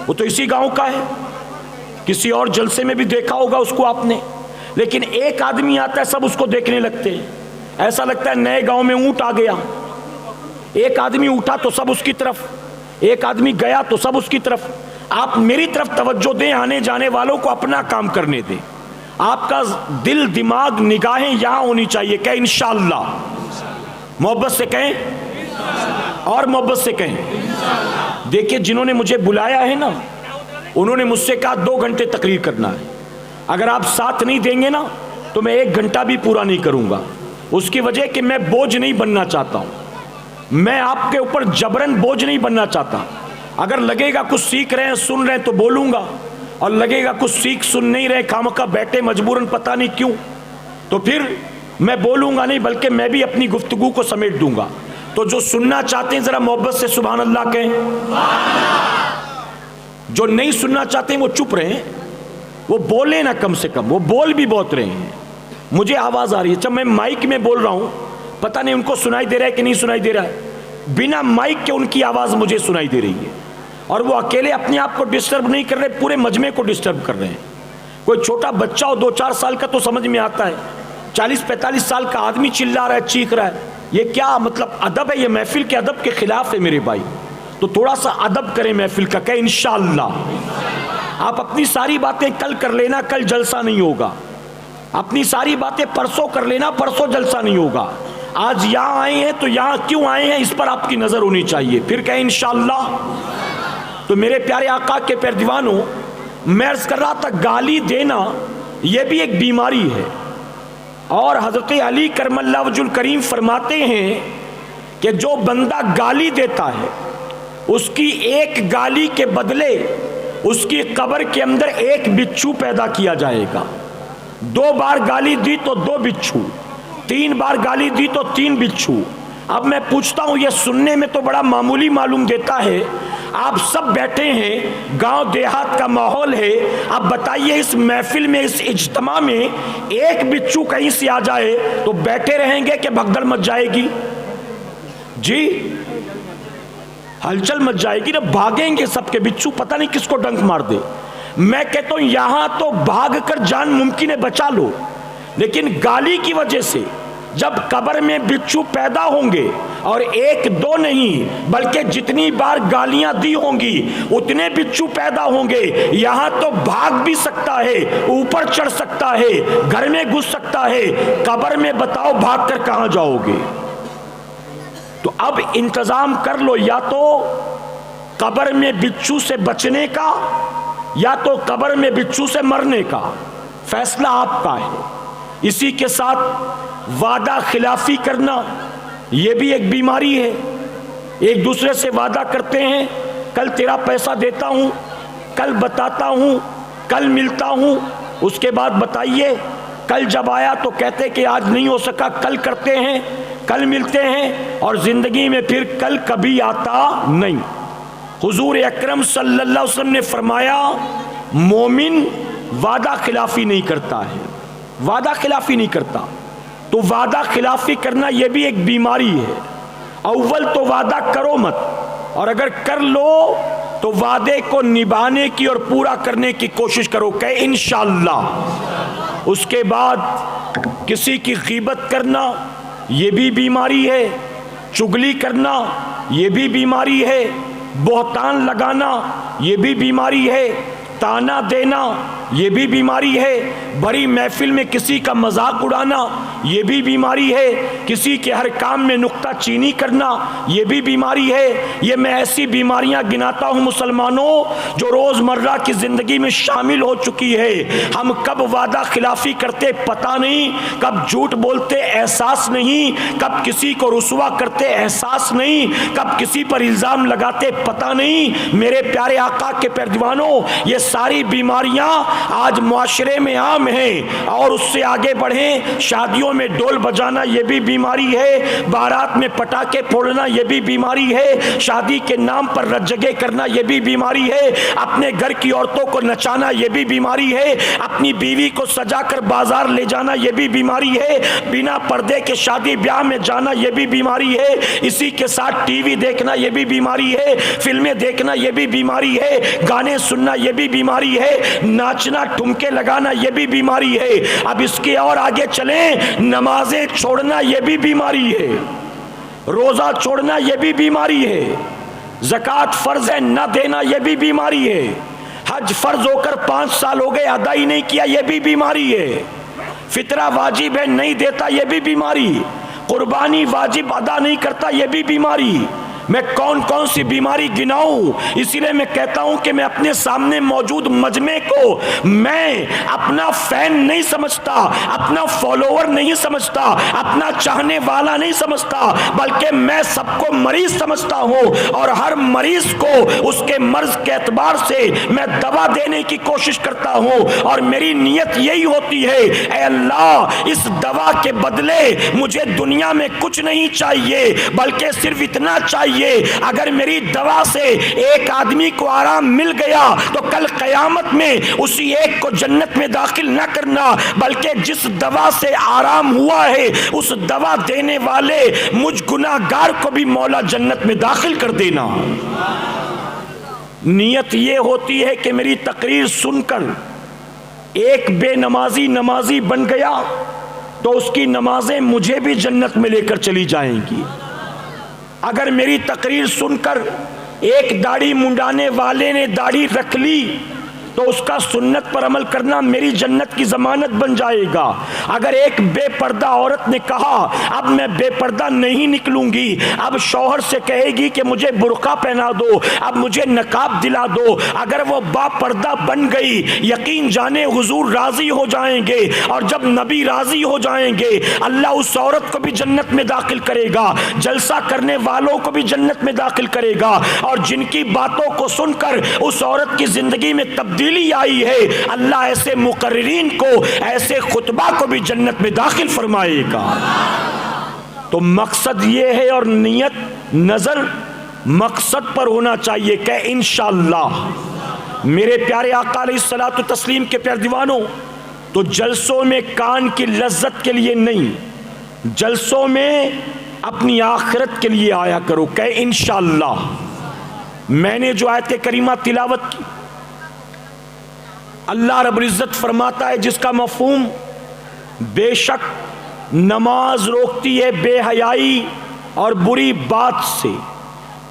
وہ تو اسی گاؤں کا ہے. کسی اور جلسے میں بھی دیکھا ہوگا اس کو آپ نے, لیکن ایک آدمی آتا ہے سب اس کو دیکھنے لگتے ہیں, ایسا لگتا ہے نئے گاؤں میں اونٹ آ گیا. ایک آدمی اٹھا تو سب اس کی طرف, ایک آدمی گیا تو سب اس کی طرف. آپ میری طرف توجہ دیں, آنے جانے والوں کو اپنا کام کرنے دیں. آپ کا دل دماغ نگاہیں یہاں ہونی چاہیے کہ انشاءاللہ. محبت سے کہیں اور محبت سے کہیں. دیکھیں جنہوں نے مجھے بلایا ہے نا, انہوں نے مجھ سے کہا 2 گھنٹے تقریر کرنا ہے. اگر آپ ساتھ نہیں دیں گے نا تو میں 1 گھنٹہ بھی پورا نہیں کروں گا. اس کی وجہ کہ میں بوجھ نہیں بننا چاہتا ہوں, میں آپ کے اوپر جبرن بوجھ نہیں بننا چاہتا. اگر لگے گا کچھ سیکھ رہے ہیں سن رہے ہیں تو بولوں گا, اور لگے گا کچھ سیکھ سن نہیں رہے خامخواہ بیٹھے مجبوراً پتہ نہیں کیوں, تو پھر میں بولوں گا نہیں, بلکہ میں بھی اپنی گفتگو کو سمیٹ دوں گا. تو جو سننا چاہتے ہیں ذرا محبت سے سبحان اللہ کہیں. جو نہیں سننا چاہتے ہیں وہ چپ رہے ہیں, وہ بولیں نا, کم سے کم وہ بول بھی بہت رہے ہیں. مجھے آواز آ رہی ہے, جب میں مائک میں بول رہا ہوں پتہ نہیں ان کو سنائی دے رہا ہے کہ نہیں سنائی دے رہا ہے. بنا مائک کے ان کی آواز مجھے سنائی دے رہی ہے, اور وہ اکیلے اپنے آپ کو ڈسٹرب نہیں کر رہے, پورے مجمع کو ڈسٹرب کر رہے ہیں. کوئی چھوٹا بچہ ہو 2-4 سال کا تو سمجھ میں آتا ہے, 40-45 سال کا آدمی چلا رہا ہے, چیخ رہا ہے, یہ کیا مطلب ادب ہے؟ یہ محفل کے ادب کے خلاف ہے میرے بھائی. تو تھوڑا سا ادب کریں محفل کا کہ انشاءاللہ. آپ اپنی ساری باتیں کل کر لینا, کل جلسہ نہیں ہوگا. اپنی ساری باتیں پرسوں کر لینا, پرسوں جلسہ نہیں ہوگا. آج یہاں آئے ہیں تو یہاں کیوں آئے ہیں اس پر آپ کی نظر ہونی چاہیے, پھر کہیں انشاءاللہ. تو میرے پیارے آقا کے پیروانوں, میں عرض کر رہا تھا گالی دینا یہ بھی ایک بیماری ہے. اور حضرت علی کرم اللہ وجہ الکریم فرماتے ہیں کہ جو بندہ گالی دیتا ہے اس کی ایک گالی کے بدلے اس کی قبر کے اندر 1 بچھو پیدا کیا جائے گا. 2 بار گالی دی تو 2 بچھو, 3 بار گالی دی تو 3 بچھو. اب میں پوچھتا ہوں, یہ سننے میں تو بڑا معمولی معلوم دیتا ہے, آپ سب بیٹھے ہیں, گاؤں دیہات کا ماحول ہے, اب بتائیے اس محفل میں, اس اجتماع میں 1 بچھو کہیں سے آ جائے تو بیٹھے رہیں گے کہ بھگدڑ مچ جائے گی؟ جی ہلچل مچ جائے گی نا, بھاگیں گے سب کے بچھو, پتہ نہیں کس کو ڈنک مار دے. میں کہتا ہوں یہاں تو بھاگ کر جان ممکن ہے بچا لو, لیکن گالی کی وجہ سے جب قبر میں بچھو پیدا ہوں گے اور ایک دو نہیں بلکہ جتنی بار گالیاں دی ہوں گی اتنے بچھو پیدا ہوں گے. یہاں تو بھاگ بھی سکتا ہے, اوپر چڑھ سکتا ہے, گھر میں گھس سکتا ہے, قبر میں بتاؤ بھاگ کر کہاں جاؤ گے؟ تو اب انتظام کر لو, یا تو قبر میں بچھو سے بچنے کا یا تو قبر میں بچھو سے مرنے کا. فیصلہ آپ کا ہے. اسی کے ساتھ وعدہ خلافی کرنا یہ بھی ایک بیماری ہے. ایک دوسرے سے وعدہ کرتے ہیں, کل تیرا پیسہ دیتا ہوں, کل بتاتا ہوں, کل ملتا ہوں, اس کے بعد بتائیے کل جب آیا تو کہتے کہ آج نہیں ہو سکا, کل کرتے ہیں, کل ملتے ہیں, اور زندگی میں پھر کل کبھی آتا نہیں. حضور اکرم صلی اللہ علیہ وسلم نے فرمایا مومن وعدہ خلافی نہیں کرتا ہے, وعدہ خلافی نہیں کرتا. تو وعدہ خلافی کرنا یہ بھی ایک بیماری ہے. اول تو وعدہ کرو مت, اور اگر کر لو تو وعدے کو نبھانے کی اور پورا کرنے کی کوشش کرو کہ انشاءاللہ. اس کے بعد کسی کی غیبت کرنا یہ بھی بیماری ہے, چغلی کرنا یہ بھی بیماری ہے, بہتان لگانا یہ بھی بیماری ہے, تانا دینا یہ بھی بیماری ہے, بڑی محفل میں کسی کا مذاق اڑانا یہ بھی بیماری ہے, کسی کے ہر کام میں نکتہ چینی کرنا یہ بھی بیماری ہے. یہ میں ایسی بیماریاں گناتا ہوں مسلمانوں جو روز مرہ کی زندگی میں شامل ہو چکی ہے. ہم کب وعدہ خلافی کرتے پتہ نہیں, کب جھوٹ بولتے احساس نہیں, کب کسی کو رسوا کرتے احساس نہیں, کب کسی پر الزام لگاتے پتہ نہیں. میرے پیارے آقا کے پیروانوں, یہ ساری بیماریاں آج معاشرے میں عام ہیں. اور اس سے آگے بڑھیں, شادیوں میں ڈول بجانا یہ بھی بیماری ہے, بارات میں پٹاخے پھوڑنا یہ بھی بیماری ہے, شادی کے نام پر رت جگہ کرنا یہ بھی بیماری ہے, اپنے گھر کی عورتوں کو نچانا یہ بھی بیماری ہے, اپنی بیوی کو سجا کر بازار لے جانا یہ بھی بیماری ہے, بنا پردے کے شادی بیاہ میں جانا یہ بھی بیماری ہے, اسی کے ساتھ ٹی وی دیکھنا یہ بھی بیماری ہے, فلمیں دیکھنا یہ بھی بیماری ہے, گانے سننا یہ بھی بیماری ہے, ناچنا ٹھمکے لگانا یہ بھی بیماری ہے. اب اس کے اور آگے چلیں, نمازیں چھوڑنا یہ بھی بیماری ہے, روزہ چھوڑنا یہ بھی بیماری ہے, زکوٰۃ فرض ہے نہ دینا یہ بھی بیماری ہے, حج فرض ہو کر 5 سال ہو گئے ادا ہی نہیں کیا یہ بھی بیماری ہے, فطرہ واجب ہے نہیں دیتا یہ بھی بیماری, قربانی واجب ادا نہیں کرتا یہ بھی بیماری. میں کون کون سی بیماری گناؤں؟ اسی لیے میں کہتا ہوں کہ میں اپنے سامنے موجود مجمع کو میں اپنا فین نہیں سمجھتا, اپنا فالوور نہیں سمجھتا, اپنا چاہنے والا نہیں سمجھتا, بلکہ میں سب کو مریض سمجھتا ہوں, اور ہر مریض کو اس کے مرض کے اعتبار سے میں دوا دینے کی کوشش کرتا ہوں. اور میری نیت یہی ہوتی ہے, اے اللہ اس دوا کے بدلے مجھے دنیا میں کچھ نہیں چاہیے, بلکہ صرف اتنا چاہیے اگر میری دوا سے ایک آدمی کو آرام مل گیا تو کل قیامت میں اسی ایک کو جنت میں داخل نہ کرنا, بلکہ جس دوا سے آرام ہوا ہے اس دوا دینے والے مجھ گناہگار کو بھی مولا جنت میں داخل کر دینا. نیت یہ ہوتی ہے کہ میری تقریر سن کر ایک بے نمازی بن گیا تو اس کی نمازیں مجھے بھی جنت میں لے کر چلی جائیں گی. اگر میری تقریر سن کر ایک داڑھی منڈانے والے نے داڑھی رکھ لی تو اس کا سنت پر عمل کرنا میری جنت کی ضمانت بن جائے گا. اگر ایک بے پردہ عورت نے کہا اب میں بے پردہ نہیں نکلوں گی, اب شوہر سے کہے گی کہ مجھے برقع پہنا دو, اب مجھے نقاب دلا دو, اگر وہ با پردہ بن گئی یقین جانے حضور راضی ہو جائیں گے, اور جب نبی راضی ہو جائیں گے اللہ اس عورت کو بھی جنت میں داخل کرے گا, جلسہ کرنے والوں کو بھی جنت میں داخل کرے گا, اور جن کی باتوں کو سن کر اس عورت کی زندگی میں تبدیلی آئی ہے اللہ ایسے مقررین کو, ایسے خطبہ کو بھی جنت میں داخل فرمائے گا. تو مقصد یہ ہے, اور نیت نظر مقصد پر ہونا چاہیے کہ انشاءاللہ. میرے پیارے آقا علیہ الصلوۃ والتسلیم کے پیارے دیوانوں, تو جلسوں میں کان کی لذت کے لیے نہیں, جلسوں میں اپنی آخرت کے لیے آیا کرو کہ انشاءاللہ. میں نے جو آیت کریمہ تلاوت کی, اللہ رب العزت فرماتا ہے جس کا مفہوم بے شک نماز روکتی ہے بے حیائی اور بری بات سے۔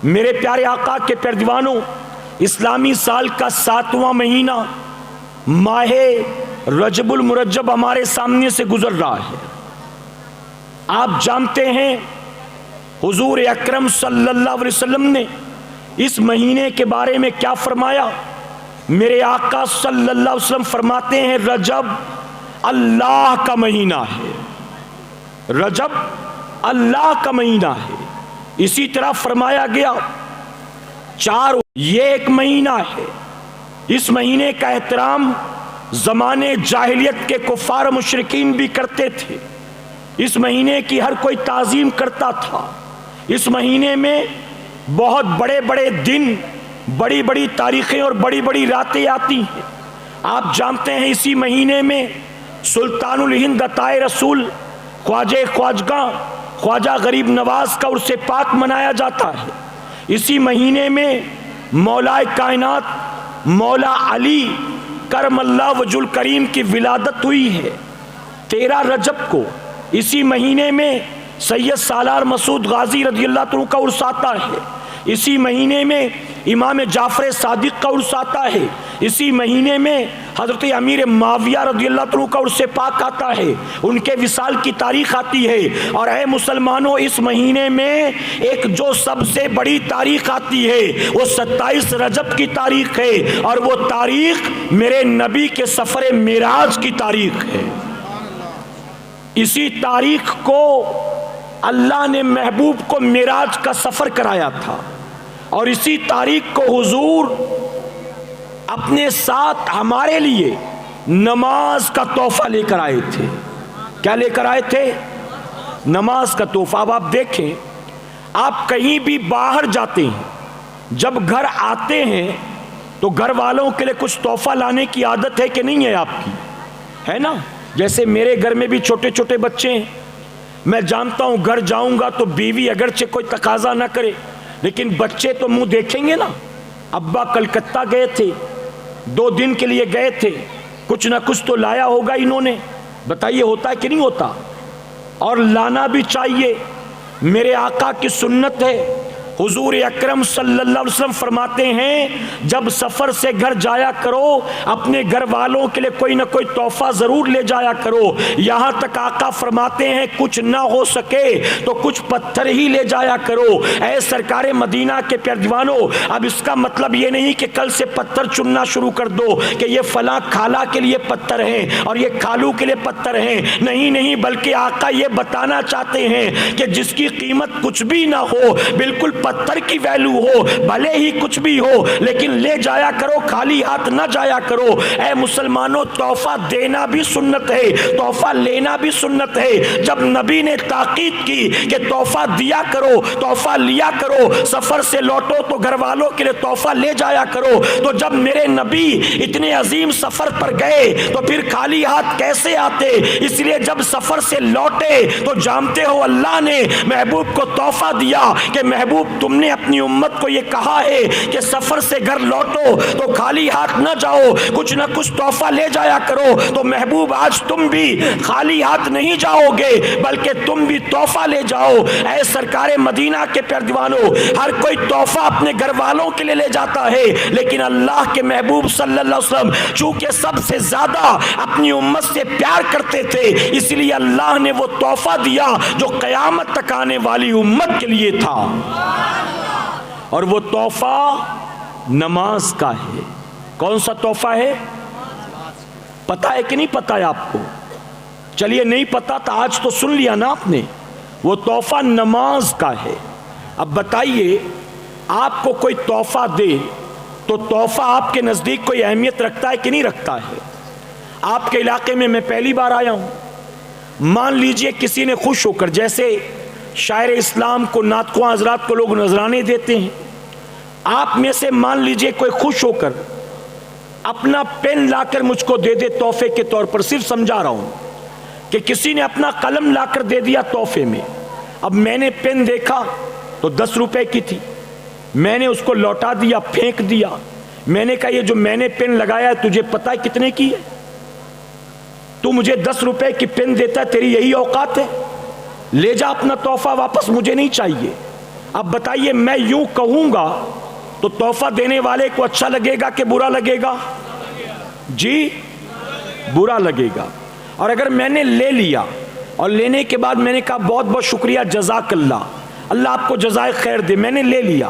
میرے پیارے آقا کے پیارے دیوانوں، اسلامی سال کا 7واں مہینہ ماہ رجب المرجب ہمارے سامنے سے گزر رہا ہے۔ آپ جانتے ہیں حضور اکرم صلی اللہ علیہ وسلم نے اس مہینے کے بارے میں کیا فرمایا؟ میرے آقا صلی اللہ علیہ وسلم فرماتے ہیں رجب اللہ کا مہینہ ہے، رجب اللہ کا مہینہ ہے۔ اسی طرح فرمایا گیا یہ ایک مہینہ ہے، اس مہینے کا احترام زمانے جاہلیت کے کفار مشرکین بھی کرتے تھے، اس مہینے کی ہر کوئی تعظیم کرتا تھا۔ اس مہینے میں بہت بڑے بڑے دن، بڑی بڑی تاریخیں اور بڑی بڑی راتیں آتی ہیں۔ آپ جانتے ہیں اسی مہینے میں سلطان الہند عطائے رسول خواجہ خواجگاں خواجہ غریب نواز کا عرس پاک منایا جاتا ہے۔ اسی مہینے میں مولا کائنات مولا علی کرم اللہ وجہ الکریم کی ولادت ہوئی ہے۔ 13 رجب کو اسی مہینے میں سید سالار مسعود غازی رضی اللہ عنہ کا عرس آتا ہے۔ اسی مہینے میں امام جعفر صادق کا عرس آتا ہے۔ اسی مہینے میں حضرت امیر معاویہ رضی اللہ عنہ کا عرس پاک آتا ہے، ان کے وصال کی تاریخ آتی ہے۔ اور اے مسلمانوں، اس مہینے میں ایک جو سب سے بڑی تاریخ آتی ہے وہ 27 رجب کی تاریخ ہے، اور وہ تاریخ میرے نبی کے سفر معراج کی تاریخ ہے۔ اسی تاریخ کو اللہ نے محبوب کو معراج کا سفر کرایا تھا، اور اسی تاریخ کو حضور اپنے ساتھ ہمارے لیے نماز کا تحفہ لے کر آئے تھے۔ کیا لے کر آئے تھے؟ نماز کا تحفہ۔ اب آپ دیکھیں، آپ کہیں بھی باہر جاتے ہیں، جب گھر آتے ہیں تو گھر والوں کے لیے کچھ تحفہ لانے کی عادت ہے کہ نہیں ہے آپ کی؟ ہے نا؟ جیسے میرے گھر میں بھی چھوٹے چھوٹے بچے ہیں، میں جانتا ہوں گھر جاؤں گا تو بیوی اگرچہ کوئی تقاضا نہ کرے لیکن بچے تو منہ دیکھیں گے نا۔ ابا کلکتہ گئے تھے، 2 دن کے لیے گئے تھے، کچھ نہ کچھ تو لایا ہوگا انہوں نے، بتائیے ہوتا ہے کہ نہیں ہوتا؟ اور لانا بھی چاہیے۔ میرے آقا کی سنت ہے، حضور اکرم صلی اللہ علیہ وسلم فرماتے ہیں جب سفر سے گھر جایا کرو اپنے گھر والوں کے لیے کوئی نہ کوئی تحفہ ضرور لے جایا کرو۔ یہاں تک آقا فرماتے ہیں کچھ نہ ہو سکے تو کچھ پتھر ہی لے جایا کرو۔ اے سرکار مدینہ کے پیارے دیوانوں، اب اس کا مطلب یہ نہیں کہ کل سے پتھر چننا شروع کر دو کہ یہ فلاں خالہ کے لیے پتھر ہیں اور یہ خالو کے لیے پتھر ہیں، نہیں، بلکہ آقا یہ بتانا چاہتے ہیں کہ جس کی قیمت کچھ بھی نہ ہو، بالکل پتھر کی ویلو ہو، بھلے ہی کچھ بھی ہو، لیکن لے جایا کرو، خالی ہاتھ نہ جایا کرو۔ اے مسلمانوں، تحفہ دینا بھی سنت ہے، تحفہ لینا بھی سنت ہے۔ جب نبی نے تاکید کی کہ تحفہ دیا کرو، تحفہ لیا کرو، سفر سے لوٹو تو گھر والوں کے لیے تحفہ لے جایا کرو، تو جب میرے نبی اتنے عظیم سفر پر گئے تو پھر خالی ہاتھ کیسے آتے؟ اس لیے جب سفر سے لوٹے تو جانتے ہو اللہ نے محبوب کو تحفہ دیا کہ محبوب تم نے اپنی امت کو یہ کہا ہے کہ سفر سے گھر لوٹو تو خالی ہاتھ نہ جاؤ، کچھ نہ کچھ تحفہ لے جایا کرو۔ تو محبوب آج تم بھی خالی ہاتھ نہیں جاؤ گے بلکہ تم بھی تحفہ لے جاؤ۔ اے سرکار مدینہ کے پیارے دیوانوں، ہر کوئی تحفہ اپنے گھر والوں کے لیے لے جاتا ہے، لیکن اللہ کے محبوب صلی اللہ علیہ وسلم چونکہ سب سے زیادہ اپنی امت سے پیار کرتے تھے، اس لیے اللہ نے وہ تحفہ دیا جو قیامت تک آنے والی امت کے لیے تھا، اور وہ تحفہ نماز کا ہے۔ کون سا تحفہ ہے؟ پتا ہے کہ نہیں پتا ہے آپ کو؟ چلیے نہیں پتا تو آج تو سن لیا نا آپ نے، وہ تحفہ نماز کا ہے۔ اب بتائیے، آپ کو کوئی تحفہ دے تو تحفہ آپ کے نزدیک کوئی اہمیت رکھتا ہے کہ نہیں رکھتا ہے؟ آپ کے علاقے میں میں پہلی بار آیا ہوں، مان لیجئے کسی نے خوش ہو کر، جیسے شاعر اسلام کو نعت خواں حضرات کو لوگ نذرانے دیتے ہیں، آپ میں سے مان لیجئے کوئی خوش ہو کر اپنا پین لا کر مجھ کو دے دے تحفے کے طور پر، صرف سمجھا رہا ہوں کہ کسی نے اپنا قلم لا کر دے دیا تحفے میں۔ اب میں نے پین دیکھا تو 10 روپے کی تھی، میں نے اس کو لوٹا دیا، پھینک دیا۔ میں نے کہا یہ جو میں نے پین لگایا ہے تجھے پتہ ہے کتنے کی ہے؟ تو مجھے 10 روپے کی پین دیتا ہے، تیری یہی اوقات ہے؟ لے جا اپنا تحفہ واپس، مجھے نہیں چاہیے۔ اب بتائیے میں یوں کہوں گا تو تحفہ دینے والے کو اچھا لگے گا کہ برا لگے گا؟ جی برا لگے گا۔ اور اگر میں نے لے لیا اور لینے کے بعد میں نے کہا بہت بہت شکریہ، جزاک اللہ، اللہ آپ کو جزائے خیر دے، میں نے لے لیا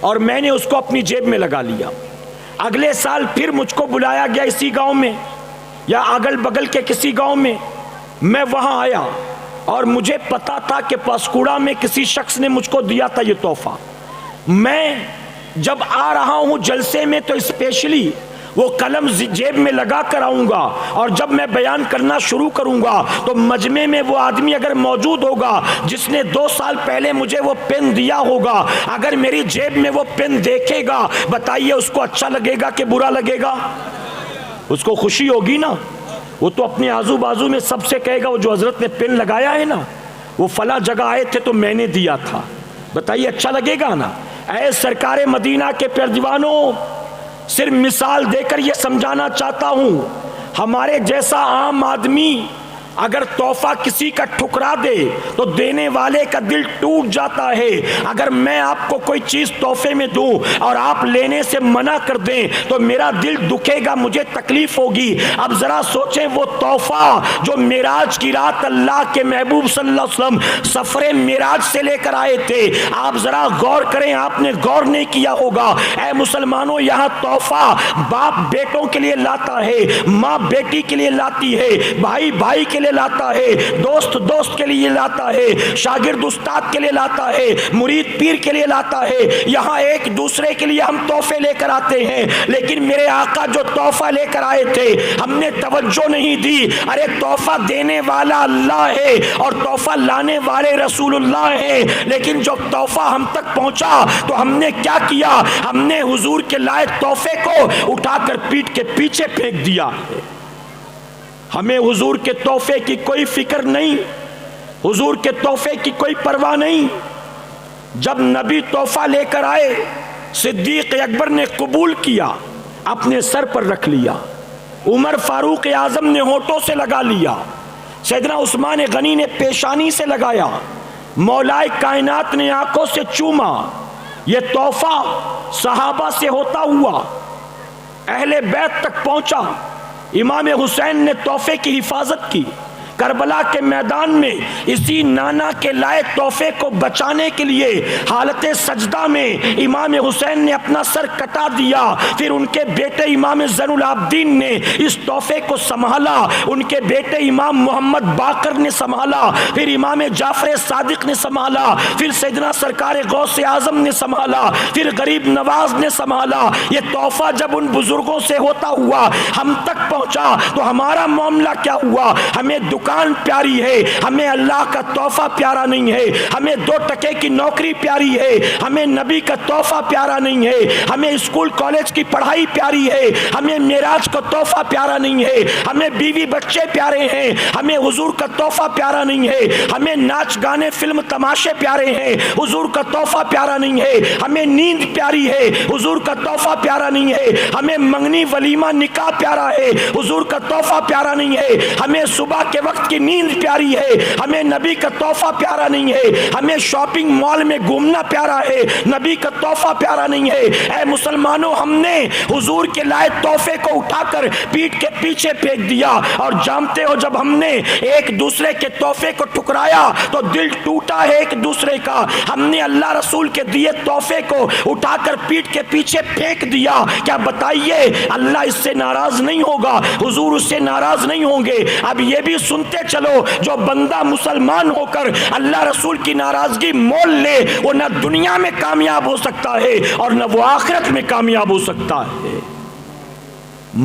اور میں نے اس کو اپنی جیب میں لگا لیا، اگلے سال پھر مجھ کو بلایا گیا اسی گاؤں میں یا اگل بگل کے کسی گاؤں میں، میں وہاں آیا اور مجھے پتا تھا کہ پاسکوڑا میں کسی شخص نے مجھ کو دیا تھا یہ تحفہ، میں جب آ رہا ہوں جلسے میں تو اسپیشلی وہ قلم جیب میں لگا کر آؤں گا، اور جب میں بیان کرنا شروع کروں گا تو مجمع میں وہ آدمی اگر موجود ہوگا جس نے 2 سال پہلے مجھے وہ پین دیا ہوگا، اگر میری جیب میں وہ پین دیکھے گا، بتائیے اس کو اچھا لگے گا کہ برا لگے گا؟ اس کو خوشی ہوگی نا، وہ تو اپنے آزو بازو میں سب سے کہے گا وہ جو حضرت نے پین لگایا ہے نا وہ فلاں جگہ آئے تھے تو میں نے دیا تھا، بتائیے اچھا لگے گا نا؟ اے سرکار مدینہ کے پیروانوں، صرف مثال دے کر یہ سمجھانا چاہتا ہوں، ہمارے جیسا عام آدمی اگر تحفہ کسی کا ٹھکرا دے تو دینے والے کا دل ٹوٹ جاتا ہے۔ اگر میں آپ کو کوئی چیز تحفے میں دوں اور آپ لینے سے منع کر دیں تو میرا دل دکھے گا، مجھے تکلیف ہوگی۔ اب ذرا سوچیں وہ تحفہ جو معراج کی رات اللہ کے محبوب صلی اللہ علیہ وسلم سفر معراج سے لے کر آئے تھے، آپ ذرا غور کریں، آپ نے غور نہیں کیا ہوگا۔ اے مسلمانوں، یہاں تحفہ باپ بیٹوں کے لیے لاتا ہے، ماں بیٹی کے لیے لاتی ہے، بھائی بھائی کے لیے لاتا ہے، دوست دوست کے لیے لاتا ہے، شاگرد استاد کے لیے لاتا ہے، مرید پیر کے لیے لاتا ہے۔ یہاں ایک دوسرے کے لیے ہم تحفے لے کر آتے ہیں، لیکن میرے آقا جو تحفہ لے کر آئے تھے ہم نے توجہ نہیں دی۔ ارے تحفہ دینے والا اللہ ہے اور تحفہ لانے والے رسول اللہ ہیں، لیکن جو تحفہ ہم تک پہنچا تو ہم نے کیا کیا؟ ہم نے حضور کے لائے تحفے کو اٹھا کر پیٹ کے پیچھے پھینک دیا۔ ہمیں حضور کے تحفے کی کوئی فکر نہیں، حضور کے تحفے کی کوئی پرواہ نہیں۔ جب نبی تحفہ لے کر آئے، صدیق اکبر نے قبول کیا، اپنے سر پر رکھ لیا، عمر فاروق اعظم نے ہونٹوں سے لگا لیا، سیدنا عثمان غنی نے پیشانی سے لگایا، مولائے کائنات نے آنکھوں سے چوما۔ یہ تحفہ صحابہ سے ہوتا ہوا اہل بیت تک پہنچا۔ امام حسین نے تحفے کی حفاظت کی، کربلا کے میدان میں اسی نانا کے لائے تحفے کو بچانے کے لیے حالت سجدہ میں امام حسین نے اپنا سر کٹا دیا، پھر ان کے بیٹے امام زین العابدین نے اس تحفے کو سنبھالا، ان کے بیٹے امام محمد باقر نے سنبھالا، پھر امام جعفر صادق نے سنبھالا، پھر سیدنا سرکار غوث اعظم نے سنبھالا، پھر غریب نواز نے سنبھالا۔ یہ تحفہ جب ان بزرگوں سے ہوتا ہوا ہم تک پہنچا تو ہمارا معاملہ کیا ہوا؟ ہمیں دکان پیاری ہے، ہمیں اللہ کا تحفہ پیارا نہیں ہے، ہمیں 2 ٹکے کی نوکری پیاری ہے، ہمیں نبی کا تحفہ پیارا نہیں ہے، ہمیں اسکول کالج کی پڑھائی پیاری ہے، ہمیں معراج کا تحفہ پیارا نہیں ہے، ہمیں بیوی بچے پیارے ہیں، ہمیں حضور کا تحفہ پیارا نہیں ہے، ہمیں ناچ گانے فلم تماشے پیارے ہیں، حضور کا تحفہ پیارا نہیں ہے، ہمیں نیند پیاری ہے، حضور کا تحفہ پیارا نہیں ہے، ہمیں منگنی ولیمہ نکاح پیارا ہے، حضور کا تحفہ پیارا نہیں ہے، ہمیں صبح کے وقت کی نیند پیاری ہے، ہمیں نبی کا تحفہ پیارا نہیں ہے، ہمیں شاپنگ مال میں گھومنا پیارا ہے، نبی کا تحفہ پیارا نہیں ہے۔ اے مسلمانوں، ہم نے حضور کے لائے تحفے کو اٹھا کر پیٹ کے پیچھے پھینک دیا، اور جانتے ہو جب ہم نے ایک دوسرے کے تحفے کو ٹکرایا تو دل ٹوٹا ہے ایک دوسرے کا۔ ہم نے اللہ رسول کے دیے تحفے کو اٹھا کر پیٹ کے پیچھے پھینک دیا، کیا بتائیے اللہ اس سے ناراض نہیں ہوگا؟ حضور اس سے ناراض نہیں ہوں گے؟ اب یہ بھی سنتے چلو، جو بندہ مسلمان ہو کر اللہ رسول کی ناراضگی مول لے وہ نہ دنیا میں کامیاب ہو سکتا ہے اور نہ وہ آخرت میں کامیاب ہو سکتا ہے۔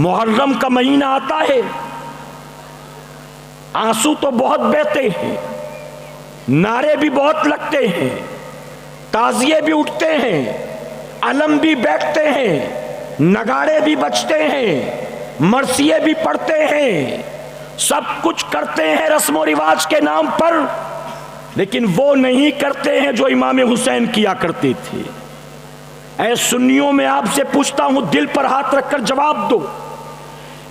محرم کا مہینہ آتا ہے، آنسو تو بہت بہتے ہیں، نعرے بھی بہت لگتے ہیں، تازیے بھی اٹھتے ہیں، علم بھی بیٹھتے ہیں، نگارے بھی بجتے ہیں، مرثیے بھی پڑھتے ہیں، سب کچھ کرتے ہیں رسم و رواج کے نام پر، لیکن وہ نہیں کرتے ہیں جو امام حسین کیا کرتے تھے۔ اے سنیوں، میں آپ سے پوچھتا ہوں، دل پر ہاتھ رکھ کر جواب دو،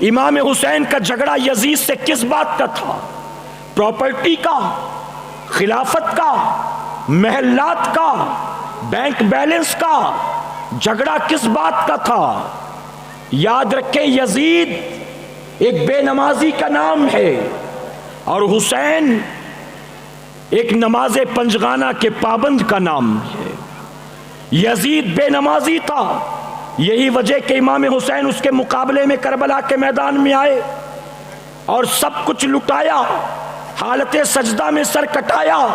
امام حسین کا جھگڑا یزید سے کس بات کا تھا؟ پراپرٹی کا، خلافت کا، محلات کا، بینک بیلنس کا؟ جھگڑا کس بات کا تھا؟ یاد رکھیں، یزید ایک بے نمازی کا نام ہے اور حسین ایک نماز پنجگانہ کے پابند کا نام ہے۔ یزید بے نمازی تھا، یہی وجہ کہ امام حسین اس کے مقابلے میں کربلا کے میدان میں آئے اور سب کچھ لٹایا، حالت سجدہ میں سر کٹایا۔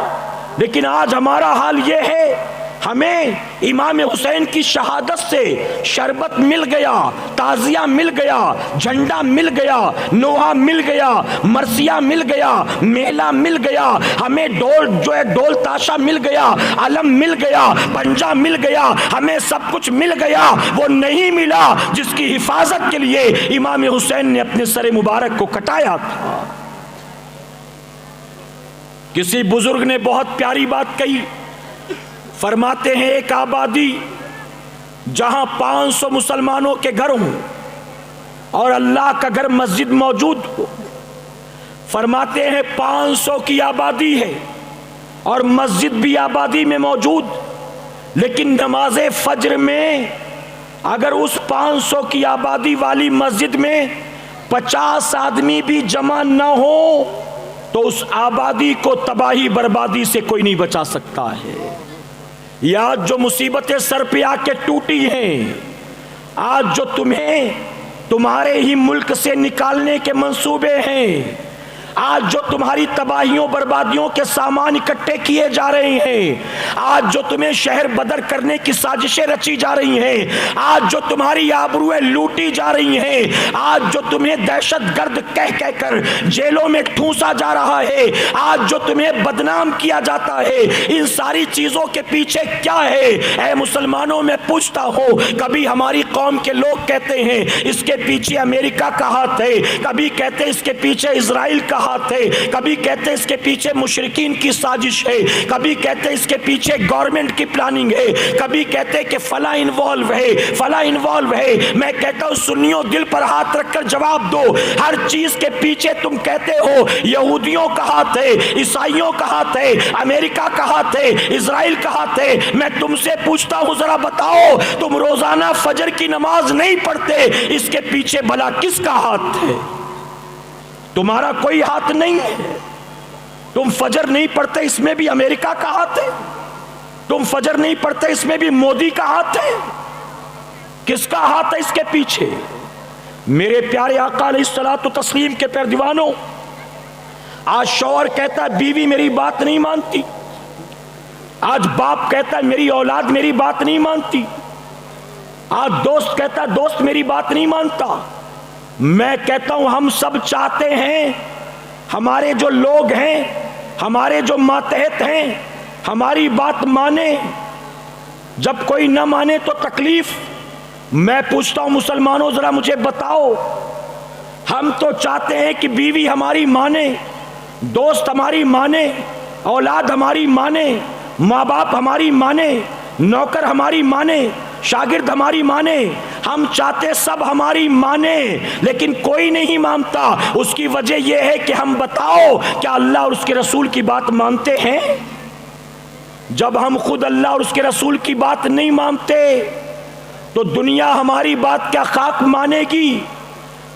لیکن آج ہمارا حال یہ ہے، ہمیں امام حسین کی شہادت سے شربت مل گیا، تعزیہ مل گیا، جھنڈا مل گیا، نوحہ مل گیا، مرثیہ مل گیا، میلہ مل گیا، ہمیں ڈول تاشا مل گیا، علم مل گیا، پنجہ مل گیا، ہمیں سب کچھ مل گیا۔ وہ نہیں ملا جس کی حفاظت کے لیے امام حسین نے اپنے سر مبارک کو کٹایا تھا۔ کسی بزرگ نے بہت پیاری بات کہی، فرماتے ہیں ایک آبادی جہاں 500 مسلمانوں کے گھر ہوں اور اللہ کا گھر مسجد موجود ہو، فرماتے ہیں 500 کی آبادی ہے اور مسجد بھی آبادی میں موجود، لیکن نماز فجر میں اگر اس 500 کی آبادی والی مسجد میں 50 آدمی بھی جمع نہ ہو تو اس آبادی کو تباہی بربادی سے کوئی نہیں بچا سکتا ہے۔ آج جو مصیبتیں سر پہ آ کے ٹوٹی ہیں، آج جو تمہیں تمہارے ہی ملک سے نکالنے کے منصوبے ہیں، آج جو تمہاری تباہیوں بربادیوں کے سامان اکٹھے کیے جا رہے ہیں، آج جو تمہیں شہر بدر کرنے کی سازشیں رچی جا رہی ہیں، آج جو تمہاری آبروئیں لوٹی جا رہی ہیں، آج جو تمہیں دہشت گرد کہہ کہہ کر جیلوں میں ٹھونسا جا رہا ہے، آج جو تمہیں بدنام کیا جاتا ہے، ان ساری چیزوں کے پیچھے کیا ہے؟ اے مسلمانوں، میں پوچھتا ہوں، کبھی ہماری قوم کے لوگ کہتے ہیں اس کے پیچھے امریکہ کا ہاتھ ہے، کبھی کہتے ہیں اس کے پیچھے اسرائیل کا ہاتھ ہے، کبھی کہتے اس کے پیچھے مشرکین کی سازش ہے، کبھی کہتے اس کے پیچھے گورنمنٹ کی پلاننگ ہے، کبھی کہتے کہ فلاں انوالو ہے، فلاں انوالو ہے۔ میں کہتا ہوں سنیوں، دل پر ہاتھ رکھ کر جواب دو، ہر چیز کے پیچھے تم کہتے ہو یہودیوں کا ہاتھ ہے، عیسائیوں کا ہاتھ ہے، امریکہ کا ہاتھ ہے، اسرائیل کا ہاتھ ہے۔ میں تم سے پوچھتا ہوں، ذرا بتاؤ، تم روزانہ فجر کی نماز نہیں پڑھتے، اس کے پیچھے بھلا کس کا ہاتھ ہے؟ تمہارا کوئی ہاتھ نہیں ہے۔ تم فجر نہیں پڑھتے، اس میں بھی امریکہ کا ہاتھ ہے۔ تم فجر نہیں پڑھتے، اس میں بھی مودی کا ہاتھ ہے۔ کس کا ہاتھ ہے اس کے پیچھے؟ میرے پیارے آقا علیہ الصلوۃ والتسلیم کے پیارے دیوانوں، آج شوہر کہتا ہے بیوی میری بات نہیں مانتی، آج باپ کہتا ہے میری اولاد میری بات نہیں مانتی، آج دوست کہتا ہے دوست میری بات نہیں مانتا۔ میں کہتا ہوں ہم سب چاہتے ہیں ہمارے جو لوگ ہیں، ہمارے جو ماتحت ہیں، ہماری بات مانے، جب کوئی نہ مانے تو تکلیف۔ میں پوچھتا ہوں مسلمانوں، ذرا مجھے بتاؤ، ہم تو چاہتے ہیں کہ بیوی ہماری مانے، دوست ہماری مانے، اولاد ہماری مانے، ماں باپ ہماری مانے، نوکر ہماری مانے، شاگرد ہماری مانے، ہم چاہتے سب ہماری مانے، لیکن کوئی نہیں مانتا۔ اس کی وجہ یہ ہے کہ ہم بتاؤ کیا اللہ اور اس کے رسول کی بات مانتے ہیں؟ جب ہم خود اللہ اور اس کے رسول کی بات نہیں مانتے تو دنیا ہماری بات کیا خاک مانے گی؟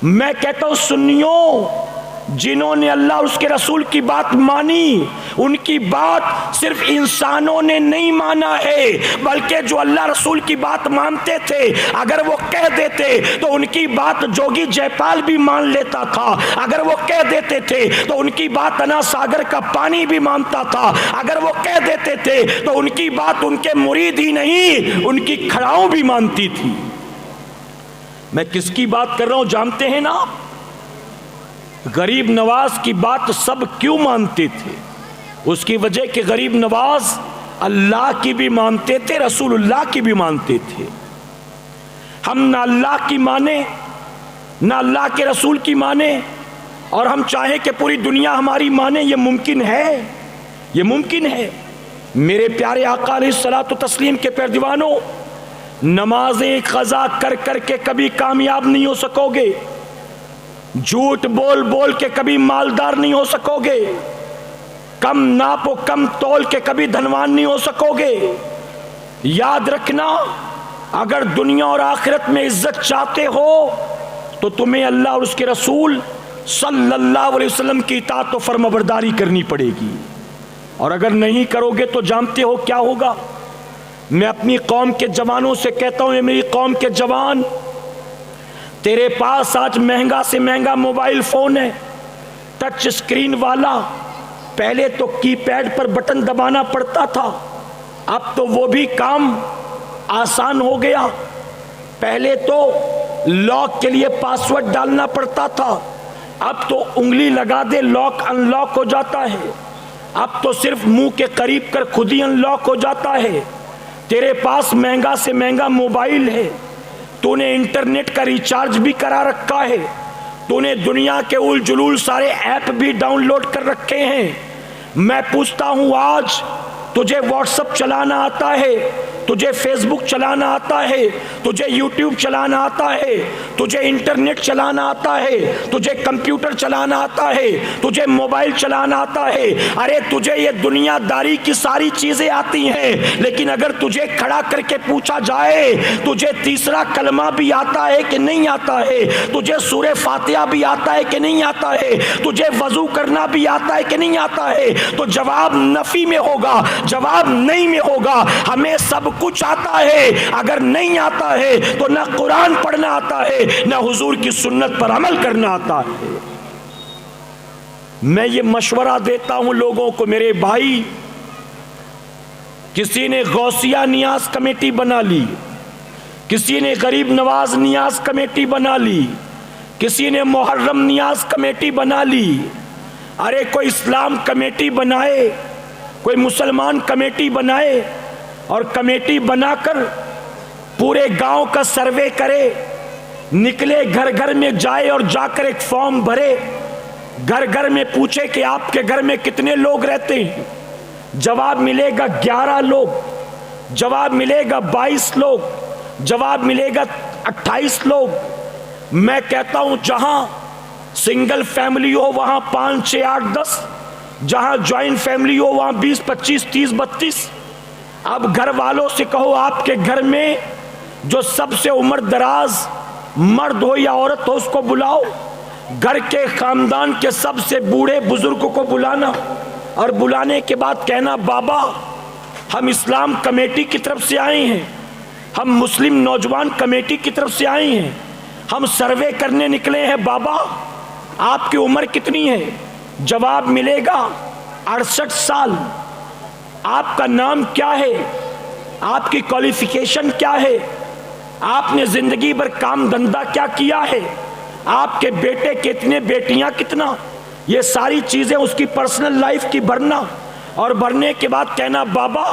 میں کہتا ہوں سنیوں، جنہوں نے اللہ اور اس کے رسول کی بات مانی، ان کی بات صرف انسانوں نے نہیں مانا ہے، بلکہ جو اللہ رسول کی بات مانتے تھے اگر وہ کہہ دیتے تو ان کی بات جوگی جے پال بھی مان لیتا تھا، اگر وہ کہہ دیتے تھے تو ان کی بات انا ساگر کا پانی بھی مانتا تھا، اگر وہ کہہ دیتے تھے تو ان کی بات ان کے مرید ہی نہیں ان کی کھڑاؤں بھی مانتی تھی۔ میں کس کی بات کر رہا ہوں جانتے ہیں نا؟ غریب نواز کی بات سب کیوں مانتے تھے؟ اس کی وجہ کہ غریب نواز اللہ کی بھی مانتے تھے، رسول اللہ کی بھی مانتے تھے۔ ہم نہ اللہ کی مانے نہ اللہ کے رسول کی مانے، اور ہم چاہیں کہ پوری دنیا ہماری مانے، یہ ممکن ہے؟ یہ ممکن ہے؟ میرے پیارے آقا علیہ الصلوۃ والتسلیم کے پیارے دیوانوں، نمازیں قضا کر کر کے کبھی کامیاب نہیں ہو سکو گے، جھوٹ بول بول کے کبھی مالدار نہیں ہو سکو گے، کم ناپو کم تول کے کبھی دھنوان نہیں ہو سکو گے۔ یاد رکھنا، اگر دنیا اور آخرت میں عزت چاہتے ہو تو تمہیں اللہ اور اس کے رسول صلی اللہ علیہ وسلم کی اطاعت و فرمانبرداری کرنی پڑے گی، اور اگر نہیں کرو گے تو جانتے ہو کیا ہوگا۔ میں اپنی قوم کے جوانوں سے کہتا ہوں، اے میری قوم کے جوان، تیرے پاس آج مہنگا سے مہنگا موبائل فون ہے، ٹچ اسکرین والا۔ پہلے تو کی پیڈ پر بٹن دبانا پڑتا تھا، اب تو وہ بھی کام آسان ہو گیا۔ پہلے تو لاک کے لیے پاسورڈ ڈالنا پڑتا تھا، اب تو انگلی لگا دے لاک ان لاک ہو جاتا ہے۔ اب تو صرف منہ کے قریب کر خود ہی ان لاک ہو جاتا ہے۔ تیرے پاس مہنگا سے مہنگا موبائل ہے، تو نے انٹرنیٹ کا ریچارج بھی کرا رکھا ہے، تو نے دنیا کے اول جلول سارے ایپ بھی ڈاؤن لوڈ کر رکھے ہیں۔ میں پوچھتا ہوں، آج تجھے واٹس ایپ چلانا آتا ہے، تجھے فیس بک چلانا آتا ہے، تجھے یوٹیوب چلانا آتا ہے، تجھے انٹرنیٹ چلانا آتا ہے، تجھے کمپیوٹر چلانا آتا ہے، تجھے موبائل چلانا آتا ہے، ارے تجھے یہ دنیا داری کی ساری چیزیں آتی ہیں، لیکن اگر تجھے کھڑا کر کے پوچھا جائے تجھے تیسرا کلمہ بھی آتا ہے کہ نہیں آتا ہے، تجھے سورہ فاتحہ بھی آتا ہے کہ نہیں آتا ہے، تجھے وضو کرنا بھی آتا ہے کہ نہیں آتا ہے، تو جواب نفی میں ہوگا، جواب نہیں میں ہوگا۔ ہمیں سب کچھ آتا ہے، اگر نہیں آتا ہے تو نہ قرآن پڑھنا آتا ہے، نہ حضور کی سنت پر عمل کرنا آتا ہے۔ میں یہ مشورہ دیتا ہوں لوگوں کو، میرے بھائی، کسی نے غوثیہ نیاز کمیٹی بنا لی، کسی نے غریب نواز نیاز کمیٹی بنا لی، کسی نے محرم نیاز کمیٹی بنا لی۔ ارے کوئی اسلام کمیٹی بنائے، کوئی مسلمان کمیٹی بنائے، اور کمیٹی بنا کر پورے گاؤں کا سروے کرے، نکلے گھر گھر میں جائے اور جا کر ایک فارم بھرے، گھر گھر میں پوچھے کہ آپ کے گھر میں کتنے لوگ رہتے ہیں، جواب ملے گا 11 لوگ، جواب ملے گا 22 لوگ، جواب ملے گا 28 لوگ۔ میں کہتا ہوں جہاں سنگل فیملی ہو وہاں 5 6 8 10، جہاں جوائنٹ فیملی ہو وہاں 20 25 30 32۔ اب گھر والوں سے کہو آپ کے گھر میں جو سب سے عمر دراز مرد ہو یا عورت ہو اس کو بلاؤ، گھر کے خاندان کے سب سے بوڑھے بزرگ کو بلانا، اور بلانے کے بعد کہنا بابا ہم اسلام کمیٹی کی طرف سے آئے ہیں، ہم مسلم نوجوان کمیٹی کی طرف سے آئے ہیں، ہم سروے کرنے نکلے ہیں، بابا آپ کی عمر کتنی ہے؟ جواب ملے گا 68 سال۔ آپ کا نام کیا ہے؟ آپ کی کوالیفیکیشن کیا ہے؟ آپ نے زندگی بھر کام دھندا کیا کیا ہے؟ آپ کے بیٹے کتنے، بیٹیاں کتنا؟ یہ ساری چیزیں اس کی پرسنل لائف کی بھرنا، اور بھرنے کے بعد کہنا بابا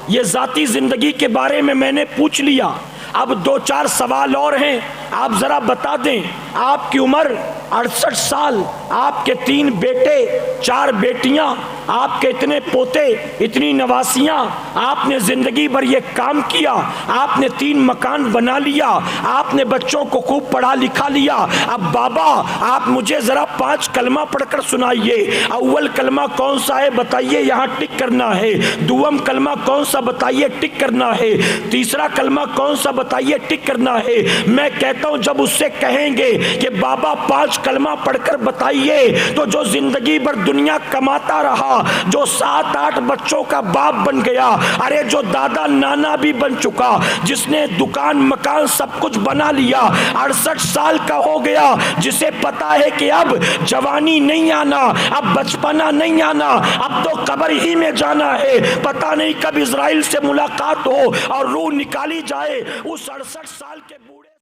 یہ ذاتی زندگی کے بارے میں نے پوچھ لیا، اب 2 4 سوال اور ہیں، آپ ذرا بتا دیں آپ کی عمر 68 سال، آپ کے 3 بیٹے 4 بیٹیاں، آپ کے اتنے پوتے اتنی نواسیاں، آپ نے زندگی بھر یہ کام کیا، آپ نے 3 مکان بنا لیا، آپ نے بچوں کو خوب پڑھا لکھا لیا، اب بابا آپ مجھے ذرا 5 کلمہ پڑھ کر سنائیے، اول کلمہ کون سا ہے بتائیے، یہاں ٹک کرنا ہے، دوم کلمہ کون سا بتائیے، ٹک کرنا ہے، تیسرا کلمہ کون سا بتائیے، ٹک کرنا ہے۔ میں کہتا ہوں جب اس سے کہیں گے کہ بابا 5 کلمہ پڑھ کر بتائیے، تو جو زندگی بھر دنیا کماتا رہا، جو 7 8 بچوں کا باپ بن گیا، ارے جو دادا نانا بھی بن چکا، جس نے دکان مکان سب کچھ بنا لیا، 68 سال کا ہو گیا، جسے پتا ہے کہ اب جوانی نہیں آنا، اب بچپنا نہیں آنا، اب تو قبر ہی میں جانا ہے، پتا نہیں کب اسرائیل سے ملاقات ہو اور روح نکالی جائے، اس 68 سال کے بوڑھے